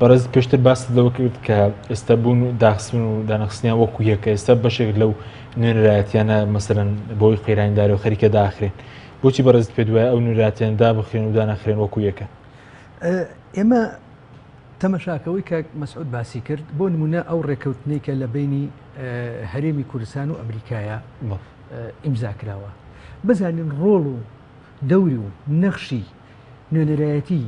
Speaker 1: بەڕێز پێشتر باس دەوە کرد کە ئێستا بوون و داخستن و دانەخستنیان وەکو یەکە ئێستا بەشێک لەو نوێنەرایەتیانە مەسەرەن بۆی قەیرانیداری و خەریکە داخرێن بۆچی بەڕێزت پێ دوایە ئەو نوێنەرایەتیان دابخرێن و دانەخرێن وەکو یەکە؟
Speaker 3: ئێمە تەمەشاکەوەی کە مەسعود باسی کرد بۆ نمونە ئەو ڕێکەوتنەی کە لە بینی هەرێمی کوردستان و ئەمریکایە ئیمزاکراوە بزانین ڕۆڵ و دەوری و نەخشی نوێنەرایەتی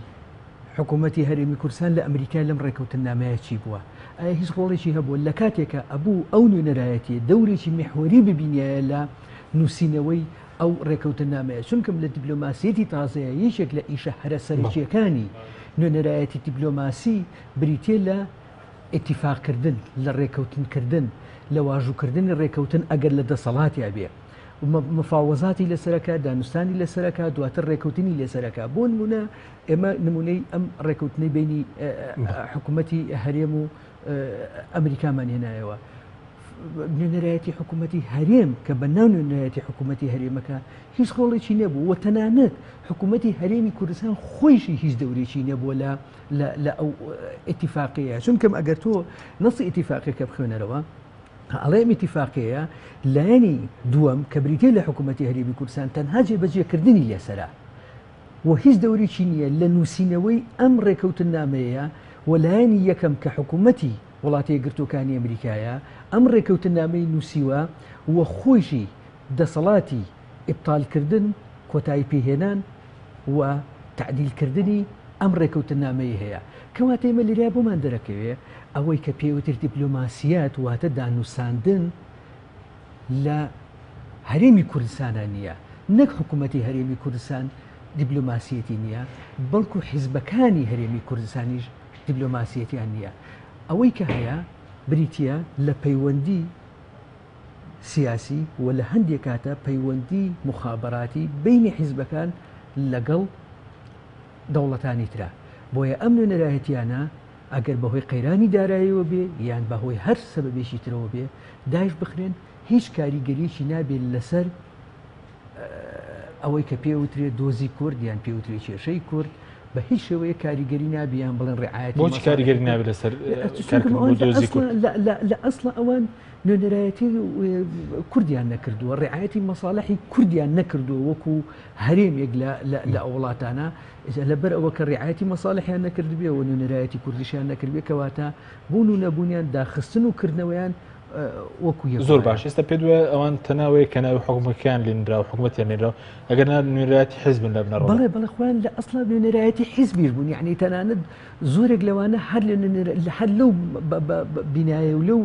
Speaker 3: حکوومەتی هەرێمی کوردستان لە ئەمریکا لەم ڕێکەوتنامەیە چی بووە؟ ئایا هیچ ڕۆڵێکی هەبووە لە کاتێکە ئەبوو ئەو نوێنەرایەتی دەورێکی میحوەری ببینایە لە نووسینەوەی ئەو ڕێکەوتنامەیە چونکەم لە دیبلۆماسیەتی تازەیە یەکێک لە ئیشە هەرە سەرکیەکانی نوێنەرایەتی دیبلۆماسی بریتێ لە ئێتیفاقکردن لە ڕێکەوتنکردن لە واژووکردنی ڕێکەوتن ئەگەر لە دەسەڵاتیا بێ مفاوەزاتی لەسەرەکە دانوستانی لەسەرەکە دواتر ڕێکەوتنی لەسەرەکە بۆ نمونە ئێمە نمونەی ئەم ڕێکەوتنەی بینی حکوومەتی هەرێم و ئەمریکامان هێنایەوە نوێنەرایەتی حکوومەتی هەرێم کە بە ناو نوێنەرایەتی حکوومەتی هەرێمەکە هیچ خۆڵێکی نەبوو و تەنانەت حکوومەتی هەرێمی کوردستان خۆیشی هیچ دەورێکی نەبووە لە ئەو ئیتیفاقیە چونکەم ئەگەر تۆ نەسی ئیتیفاقیەکە بخوێنەرەوە ئەڵێم ئیتیفاقیە لایەنی دووەم کە بریتێ لە حکوومەتی هەرێمی کوردستان تەنها جێبەجێکردنی لێسەرا و هیچ دەورێکی نییە لە نووسینەوەی ئەم ڕێکەوتنامەیە و لایەنی یەکەم کە حکوومەتی وڵاتی یەکگرتووەکانی ئەمریکایە ئەم ڕێکەوتنامەی نووسیوە و خۆشی دەسەڵاتی ئیبتالکردن کۆتایی پێهێنان و تعدیلکردنی ئەم ڕێکەوتنامەی هەیە کەواتە ئێمە لێرە بۆمان دەرەکەوێ ئەوەی کە پێوتر دیپلۆماسیات واتە دانووساندن لە هەرێمی کوردستانە نییە نەک حکوومەتی هەرێمی کوردستان دیپلۆماسیەتی نییە بەڵکو حیزبەکانی هەرێمی کوردستانیش دیپلۆماسیەتیان نییە ئەوەی کە هەیە بریتە لە پەیوەندی سیاسی و لە هەندێک کاتە پەیوەندی مخابەراتی بینی حیزبەکان لەگەڵ دەوڵەتانی ترا بۆیە ئەم نوێنەرایەتیانە ئەگەر بەهۆی قەیرانی داراییەوە بێ یان بەهۆی هەر سەبەبێکی ترەوە بێ داعش بخرێن هیچ کاریگەریەکی نابێت لەسەر ئەوەی کە پێوترێت دۆزی کورد یان پێوترێت کێشەی کورد بە هیچ شێوەیە کاریگەری نابیان بڵێن ڕعایەتی
Speaker 1: بۆچی کاریگەری نابێت لەسەر دۆزی کورد
Speaker 3: لە ئەسڵە ئەوان نوێنەرایەتی کوردیان نەکردووە ڕعایەتی مەساڵحی کوردیان نەکردووە وەکو هەرێمێک لە ئەوڵاتانە لەبەر ئەوە کە ڕعایەتی مەساڵحیان نەکردبێ و نوێنەرایەتی کوردیشیان نەکردبێ کەواتە بوون و نەبوونیان داخستن و کردنەوەیان وەکو
Speaker 1: زۆر باش ئێستا پێ دوێ ئەوان تەناوەیە کە ناوی حکوومەتیان لێنرا و حکوومەتیان نێرا ئەگەر نوێنەرایەتی حیزبن لە بنەڕۆ
Speaker 3: بەڵێ خۆیان لە ئەسڵا نوێنەرایەتی حیزبیش بوون یعنی تەنانەت زۆرێک لەوانە هەر لەو بینایە و لەو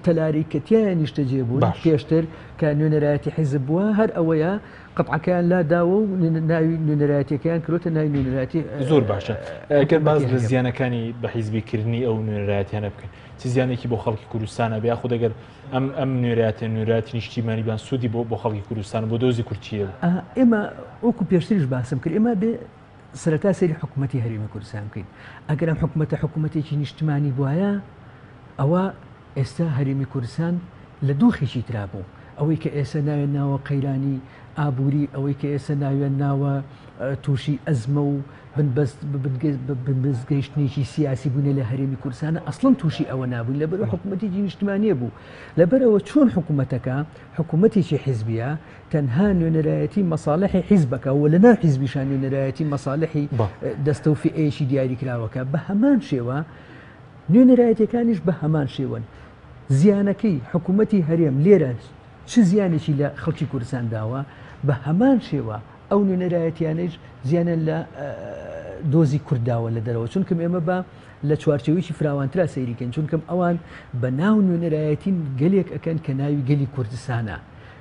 Speaker 3: تەلاریکەتیان نیشتە جێبوون پێشتر کە نوێنەرایەتی حیزب بووە هەر ئەوەیە قەتعەکەیان لاداوە و ناوی نوێنەرایەتیەکەیان کردوتە ناوی نوێنەرایەتی
Speaker 1: زۆر باشە ئەگەر باز لە زیانەکانی بە حیزبیکردنی ئەو نوێنەرایەتیانە بکەین چ زیانێکی بۆ خەڵکی کوردستانە بیا خۆ دەگەر ئەم نوێنەرایەتی نیشتیمانیبان سوودی بۆ خەڵکی کوردستان بۆ دۆزی کورتیە
Speaker 3: ئێمە وەکو پێشتریش باسم کرد ئێمە بێ سەرەتا سەیری حکوومەتی هەرێمی کوردستان بکەین ئەگەر ئەم حکوومەتێکی نیشتیمانی بووایە ئەوە ئێستا هەرێمی کوردستان لە دۆخێکی ترابوو ئەوەی کە ئێستا ناوێن ناوە قەیرانی ئابووری ئەوەی کە ئێستا ناوێن ناوە تووشی ئەزمە و بنبزگەیشتنێکی سیاسی بوونە لە هەرێمی کوردستانە ئەسڵەن تووشی ئەوە نابووین لەبەر حکوومەتێکی نیشتیمانیە بوو لەبەرەوە چۆن حکوومەتەکە حکوومەتێکی حیزبیە تەنها نوێنەرایەتی مەساڵحی حیزبەکە و لەناو حیزبیشان نوێنەرایەتی مەساڵحی دەستە و فئەیەکی دیاریکراوەکە بە هەمان شێوە نوێنەرایەتەکانیش بە هەمان شێوەن زیانەکەی حکوومەتی هەرێم لێرە چ زیانێکی لە خەڵکی کوردستان داوە بە هەمان شێوە ئەو نوێنەرایەتیانەش زیانن لە دۆزی کورداوە لە دەرەوە چونکەم ئێمە بە لە چوارچەوەیکی فراوانترا سەیریکەن چونکەم ئەوان بە ناو نوێنەرایەتین گەلێک ئەکەن کە ناوی گەلی کوردستانە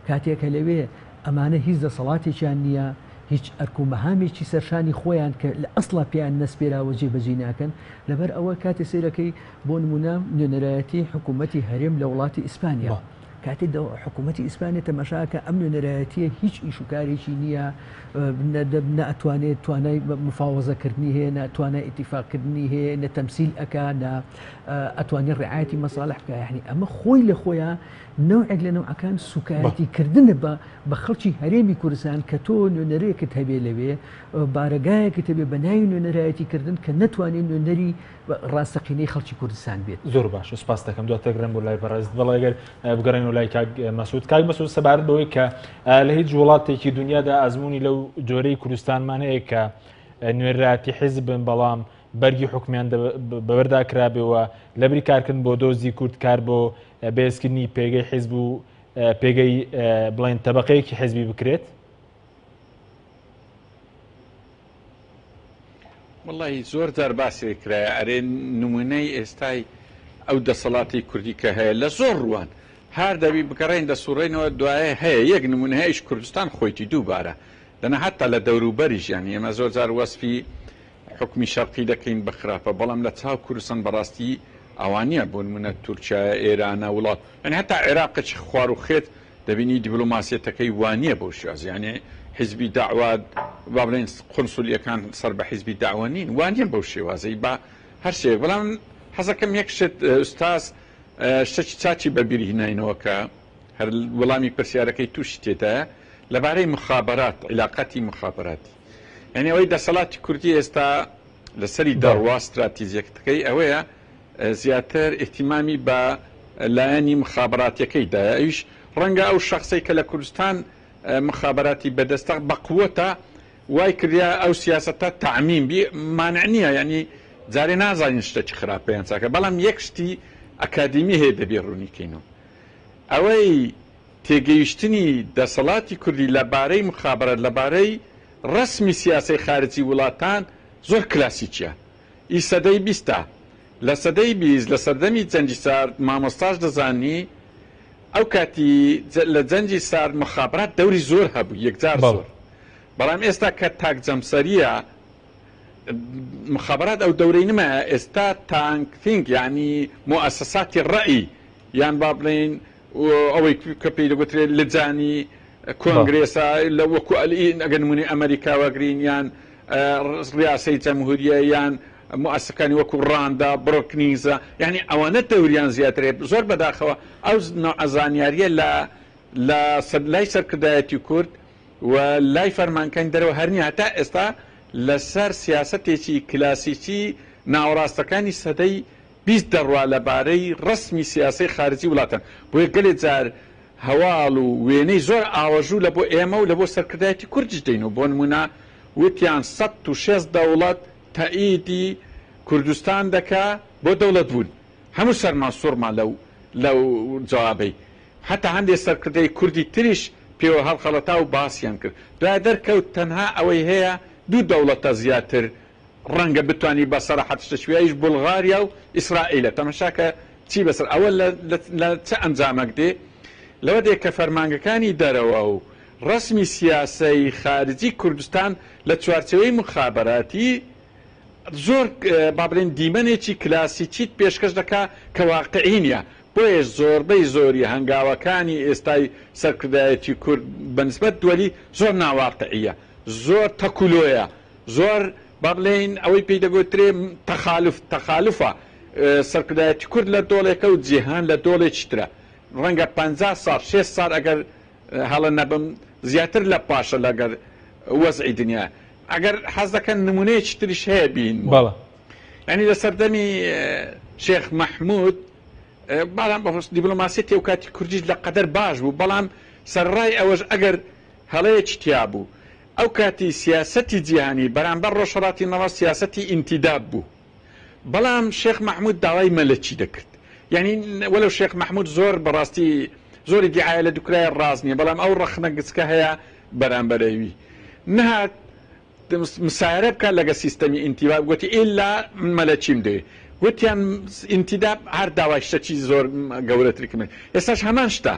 Speaker 3: کاتێکە لەوێ ئەمانە هیچ دەسەڵاتێکیان نییە هیچ ئەرکومەهامێکی سەرشانی خۆیان کە لە ئەسڵا پێیان نەسپێراوە جێبەجێ ناکەن لەبەر ئەوە کاتێ سیرەکەی بۆ نمونە نوێنەرایەتی حکوومەتی هەرێم لە وڵاتی ئیسپانیا کاتێ حکوومەتی ئیسپانیا تەماشاکە ئەم نوێنەرایەتیە هیچ ئیشوکارێکی نییە نەتوانێت توانای مفاوەزەکردنی هەیە ناتوانای ئیتیفاقکردنی هەیە نەتەمسیل ئەکا ئەتوانێت ڕعایەتی مەساڵح بکە یعنی ئەمە خۆی لە خۆیان نەوعێک لە نەوعەکان سوکایەتیکردنە بە خەڵکی هەرێمی کوردستان کە تۆ نوێنەرەیەکت هەبێ لەوێ بارەگایەکت هەبێ بە ناوی نوێنەرایەتیکردن کە نەتوانێت نوێنەری ڕاستەقینەی خەڵکی کوردستان بێت
Speaker 1: زۆر باش سپاس دەکەم دواتەگرم بۆ لای بەڕێز بەڵێ ئەگەر بگەڕێن و لای کاک مەسعود سەبارەت بەوەی کە لە هیچ وڵاتێکی دنیادا ئەزمموی لەو جۆرەی کوردستانمان هەیە کە نوێنەرایەتی حیزبن بەڵام بەرگی حکومیان بەبەردا کرابێەوە لەبری کارکردن بۆ دۆزی کورد کار بۆ بێزکردنی پێگەی حیزب و پێگەی بڵێن تەبەقەیەکی حیزبی بکرێت
Speaker 4: وڵی زۆر جار باسی کرایە ئەرێ نمونەی ئێستای ئەو دەسەڵاتی کوردی کە هەیە لە زۆر ڕوان هەر دەبی بگەڕێن دەسوڕێنەوە دوایە هەیە یەک نمونەیەش کوردستان خۆیتی دووبارە لەنە هەتا لە دەوروبەریژیان ئێمە زۆر جار وەسفی حکمی شەرقی دەکەین بە خراپە بەڵام لە چاو کوردستان بەڕاستی ئەوانیە بۆ نمونە تورکیا ئێرانە وڵات ئەنی هەتا عێراقی خوار و خێت دەبینی دیبلۆماسیەتەکەی وانییە بۆ شازیانێ حیزبی داوات با بڵێن قونسولیەکان سەر بە حیزبی داوانین وانیە بەو شێوازەی بە هەر شێ بەڵام حەزەکەم یەک شت ئوستاز شتێکی چاچی بەبیری هێناینەوەکە هەر وەڵامی پرسیارەکەی تووشی تێدایە لەبارەی مخابرات علاقەتی مخابراتی یعنی ئەوەی دەسەڵاتی کوردی ئێستا لەسەری داڕوا استراتیزیەکەی ئەوەیە زیاتر احتیمامی بە لایەنی مخابراتیەکەیدایە ئەویش ڕەنگە ئەو شخصی کە لە کوردستان مخابراتی بەدەستە بەقووەتە وای کردیا ئەو سیاسەتە تعمیم بی مانع نییە یعنی جارێ نازانین شتێکی خراپەیان چاکە بەڵام یەک شتی ئەکادمی هەیە دەبێ ڕوونیکەینەوە ئەوەی تێگەیشتنی دەسەڵاتی کوردی لەبارەی مخابرات لەبارەی ڕسمی سیاسی خارجی وڵاتان زۆر کلاسیکیە ئی سەدەی بیستە لە سەدەی بیست لە سەردەمی جەنگی سارد مامۆستاش دەزانی ئەو کاتی لە جەنگی سارد مخابرات دەوری زۆر هەبوو یەکجار زۆر بەڵام ئێستا کە تاک جەمسەریە مخابرات ئەو دەورەی نمە ئێستا تانکتینگ یعنی مؤسساتی ڕەئی یان با بڵێن ئەوەی کە پێی دەگوترێت لەجانی کۆنگرێسا لە وەکو ئەگەر نمونی ئەمریکا وەگرین یان ڕیاسەی جەمهوریە یان مؤسسەکانی وەکو ڕاندا بڕۆکنیزە یعنی ئەوانە دەوریان زیاترێت زۆر بەداخەوە ئەو ئەزانیاریە لە لای سەرکردایەتی کورد و لای فەرمانکەی دەرەوە هەرنی هەتا ئێستا لەسەر سیاسەتێکی کلاسیکی ناوەڕاستەکانی سەدەی بیست دەڕوا لەبارەی ڕسمی سیاسی خارجی وڵاتان بۆیە گەلێ جار هەواڵ و وێنەی زۆر ئاوەژوو لە بۆ ئێمە و لە بۆ سەرکردایەتی کوردیش دەینەوە بۆ نمونە وتیان 106 دەوڵەت تەئیدی کوردستان دەکا بۆ دەوڵەت بوون هەموو سەرمان سوورما لەو جوابەی حتا هەندێک سەرکردەی کوردی تریش پێوە هەڵخەڵەتا و باسییان کرد دوای دەرکەوت تەنها ئەوەی هەیە دوو دەوڵەتە زیاتر ڕەنگە بتوانی بە سەراحەت شتەشویایش بولغاریا و ئیسرائیلە تەماشاکە چی بەسەر ئەوە لە چه ئەنجامەک دێ لەوە دێ کە فەرمانگەکانی دەرەوە و ڕسمی سیاسەی خارجی کوردستان لە چوارچەوەی مخابراتی زۆر با بڵێن دیمەنێکی کلاسیکیت پێشکەش دەکا کە واقعی نیە بۆیە زۆربەی زۆری هەنگاوەکانی ئێستای سەرکردایەتی کورد بەنسبەت دووەلی زۆر ناواقعیە زۆر تەکولۆیە زۆر با بڵێن ئەوەی پێی دەگوترێ تەخالوفە سەرکردایەتی کورد لە دۆڵێکە و جیهان لە دۆڵێکی ترە ڕەنگە 50 ساڵ 6 ساڵ ئەگەر هەڵە نەبم زیاتر لە پاشە لەگەر وەزعی دنیا ئەگەر حەز دەکەن نمونەیەکی تریش هەیە بین ینی لە سەردەمی شێخ مەحموود بەڵام بەخۆست دیبلۆماسیەتی ئەو کاتی کوردیش لە قەدەر باش بوو بەڵام سەرڕای ئەوەش ئەگەر هەڵەیەکی تیا بوو ئەو کاتی سیاسەتی جیهانی بەرامبەر ڕۆژهەڵاتی نەوە سیاسەتی ئینتیداب بوو بەڵام شێخ مەحموود داوای مەلەکی دەکرد یعنی وەلو شێخ مەحموود زۆر بەڕاستی زۆری دیعایە لە دوکرای ڕاست نییە بەڵام ئەو ڕەخنە گچکە هەیە بەرامبەرەوی نەهات مسایرە بکات لەگە سیستەمی ئینتیداب گوتی ئیلا من مەلەکیم دەوێت وتیان ئینتیداب هەر داوای شتێکی زۆر گەورەتری کرد ئێستاش هەمان شتە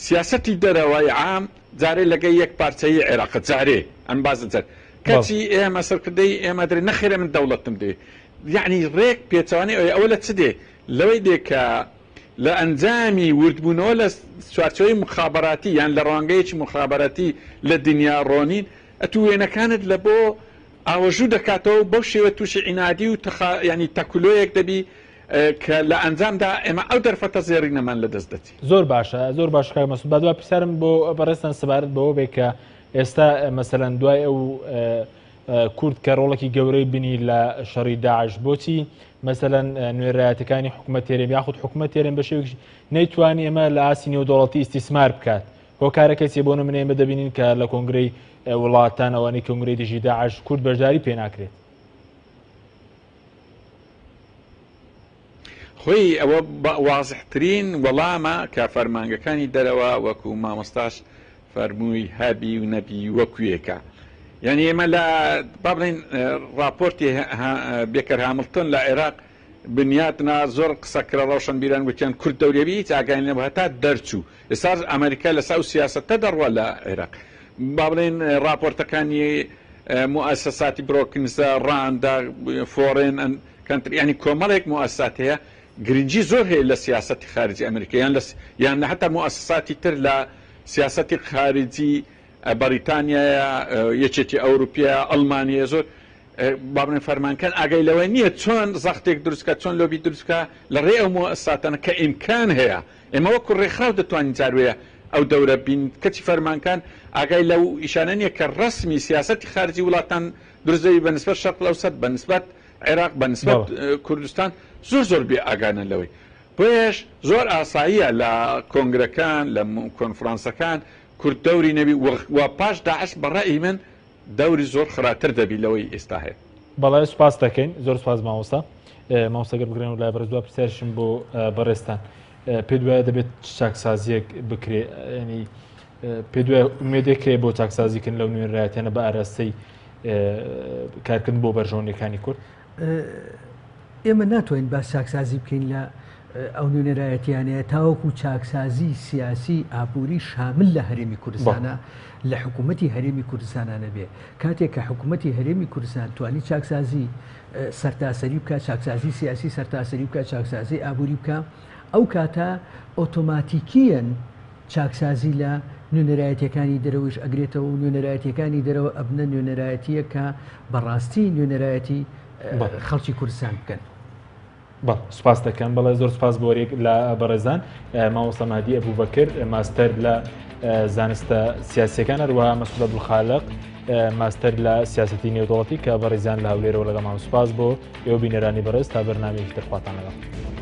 Speaker 4: سیاسەتی دەرەوەی عام جارێ لەگەی یەک پارچەی عێراق جارێ ئەم بازە جار کەچی ئێمە سەرکردەی ئێمە درێ نەخێرە من دەوڵەتم دێ یعنی ڕێک پێچوانەی ئەوە لە چ دێ لەوەی دێ کە لە ئەنجامی وردبوونەوە لە چوارچەوەی مخابراتی یان لە ڕوانگەیەکی مخابراتی لە دنیا ڕۆنین ئەتو وێنەکانت لە بۆ ئاوەژوو دەکاتەوە بەو شێوە تووشی عینادی و ینی تەکولۆیەک دەبی کە لە ئەنجامدا ئێمە ئەو دەرفەتە زێڕی نەمان لە دەست دەچی
Speaker 1: زۆر باشە زۆر باش کاک مەسعود با دوای پرسیارم بۆ بەڕێستان سەبارەت بەوە بێ کە ئێستا مەسەلەن دوای ئەو کورد کە ڕۆڵێکی گەورەی بینی لە شەڕی داعش بۆچی مەسەلەن نوێڕایەتەکانی حکوومەت هێرێم یاخود حکوومەت هێرێم بە شێوەیەک نەیتوانی ئێمە لە ئاسی نێودەوڵەتی ئیستیسمار بکات هۆکارەکەی بۆ نمونە ئێمە دەبینین کە لە کۆنگرەی وڵاتان ئەوانەی کۆنگرەی دژی داعش کورد بەشداری پێ ناکرێت
Speaker 4: خۆی ئەوە وازحترین وەڵامە کە فەرمانگەکانی دەرەوە وەکو مامۆستاش فەرمووی هەبی و نەبی وەکوێکە یعنی ئێمە لە با بڵێن راپۆرتی بێکەر هامڵتن لە عێراق بنیاتنا زۆر قسەکرا ڕەوشن بیران وتیان کورد دەورێبی هیچ ئاگای نەبوو هەتا دەرچوو ئێستا ئەمریکا لەسا و سیاسەتە دەڕوە لە عێراق با بڵێن راپۆرتەکانی مؤسساتی برۆکنزە ڕاندا فۆرێن کەنتری ینی کۆمەڵێک مؤسسات هەیە گرنگی زۆر هەیە لە سیاسەتی خارجی ئەمریکا یان حتا مؤسساتی تر لە سیاسەتی خارجی بەریتانیا یەکێتی ئەوروپیا ئەڵمانیا زۆر بابن فەرمانکەن ئاگەی لەوەی نییە چۆن زەختێک دروستکە چۆن لۆبی دروستکە لە ڕێ ئەو مؤسساتانە کە ئیمکان هەیە ئێمە وەکو ڕێکخراو دەتوانین جاروەیە ئەو دەورە بین کەچی فەرمانکان ئاگای لەو ئیشانە نییە کە ڕسمی سیاسەتی خارجی وڵاتان دروستەوی بەنسبەت شەرق الأوسەد بەنسبەت عێراق بەنسبەت کوردستان زۆر بێ ئاگانە لەوەی بۆیش زۆر ئاساییە لە کۆنگرەکان لە کۆنفرانسەکان کورد دەوری نەبی و پاش داعش بەڕێی من دەوری زۆر خراتر دەبی لەوەی ئێستا هەیە.
Speaker 1: بەڵای سوپاس دەکەین زۆر سوپاس مامۆستا مامۆستاگەر بگرێن و لای بەرزوە پرسیارشم بۆ بەڕێستان پێ دوایە دەبێت چاکسازیەک بکرێ ینی پێ دوای ئومێدێکێ بۆ چاکسازیکردن لەو نوێنەرایەتیانە بە ئاراستەی کارکردن بۆ بەرژەوەندەکانی کورد
Speaker 3: ئێمە ناتوانین باس چاکسازی بکەین لە ئەو نوێنەرایەتیانەیە تاوەکو چاکسازی سیاسی ئابووری شامل لە هەرێمی کوردستانە لە حکوومەتی هەرێمی کوردستانانە بێ کاتێک کە حکوومەتی هەرێمی کوردستان توانی چاکسازی سەرتاسەری بکە چاکسازی سیاسی سەرتاسەری بکە چاکسازی ئابووری بکە ئەو کاتە ئۆتۆماتیکیەن چاکسازی لە نوێنەرایەتیەکانی دەرەوەش ئەگرێتەوە و نوێنەرایەتیەکانی دەرەوە ئەبنە نوێنەرایەتیە کە بەڕاستی نوێنەرایەتی خەڵکی کوردستان بکەن.
Speaker 1: سوپاس دەکەم بەڵێ زۆر سوپاس بۆرێک لە بەڕێزان مامۆستا مادی ئەبوبەکر ماستەر لە زانستە سیاسیەکان هەروەها مەسعود عەبدولخالق ماستەر لە سیاسەتی نێودەوڵەتی کە بەڕێزیان لە هەولێرەوە لەگەڵمان سوپاس بۆ ئێوە بینەرانی بەڕێز تا بەرنامەیەکی تر خواتان لەگەڵ.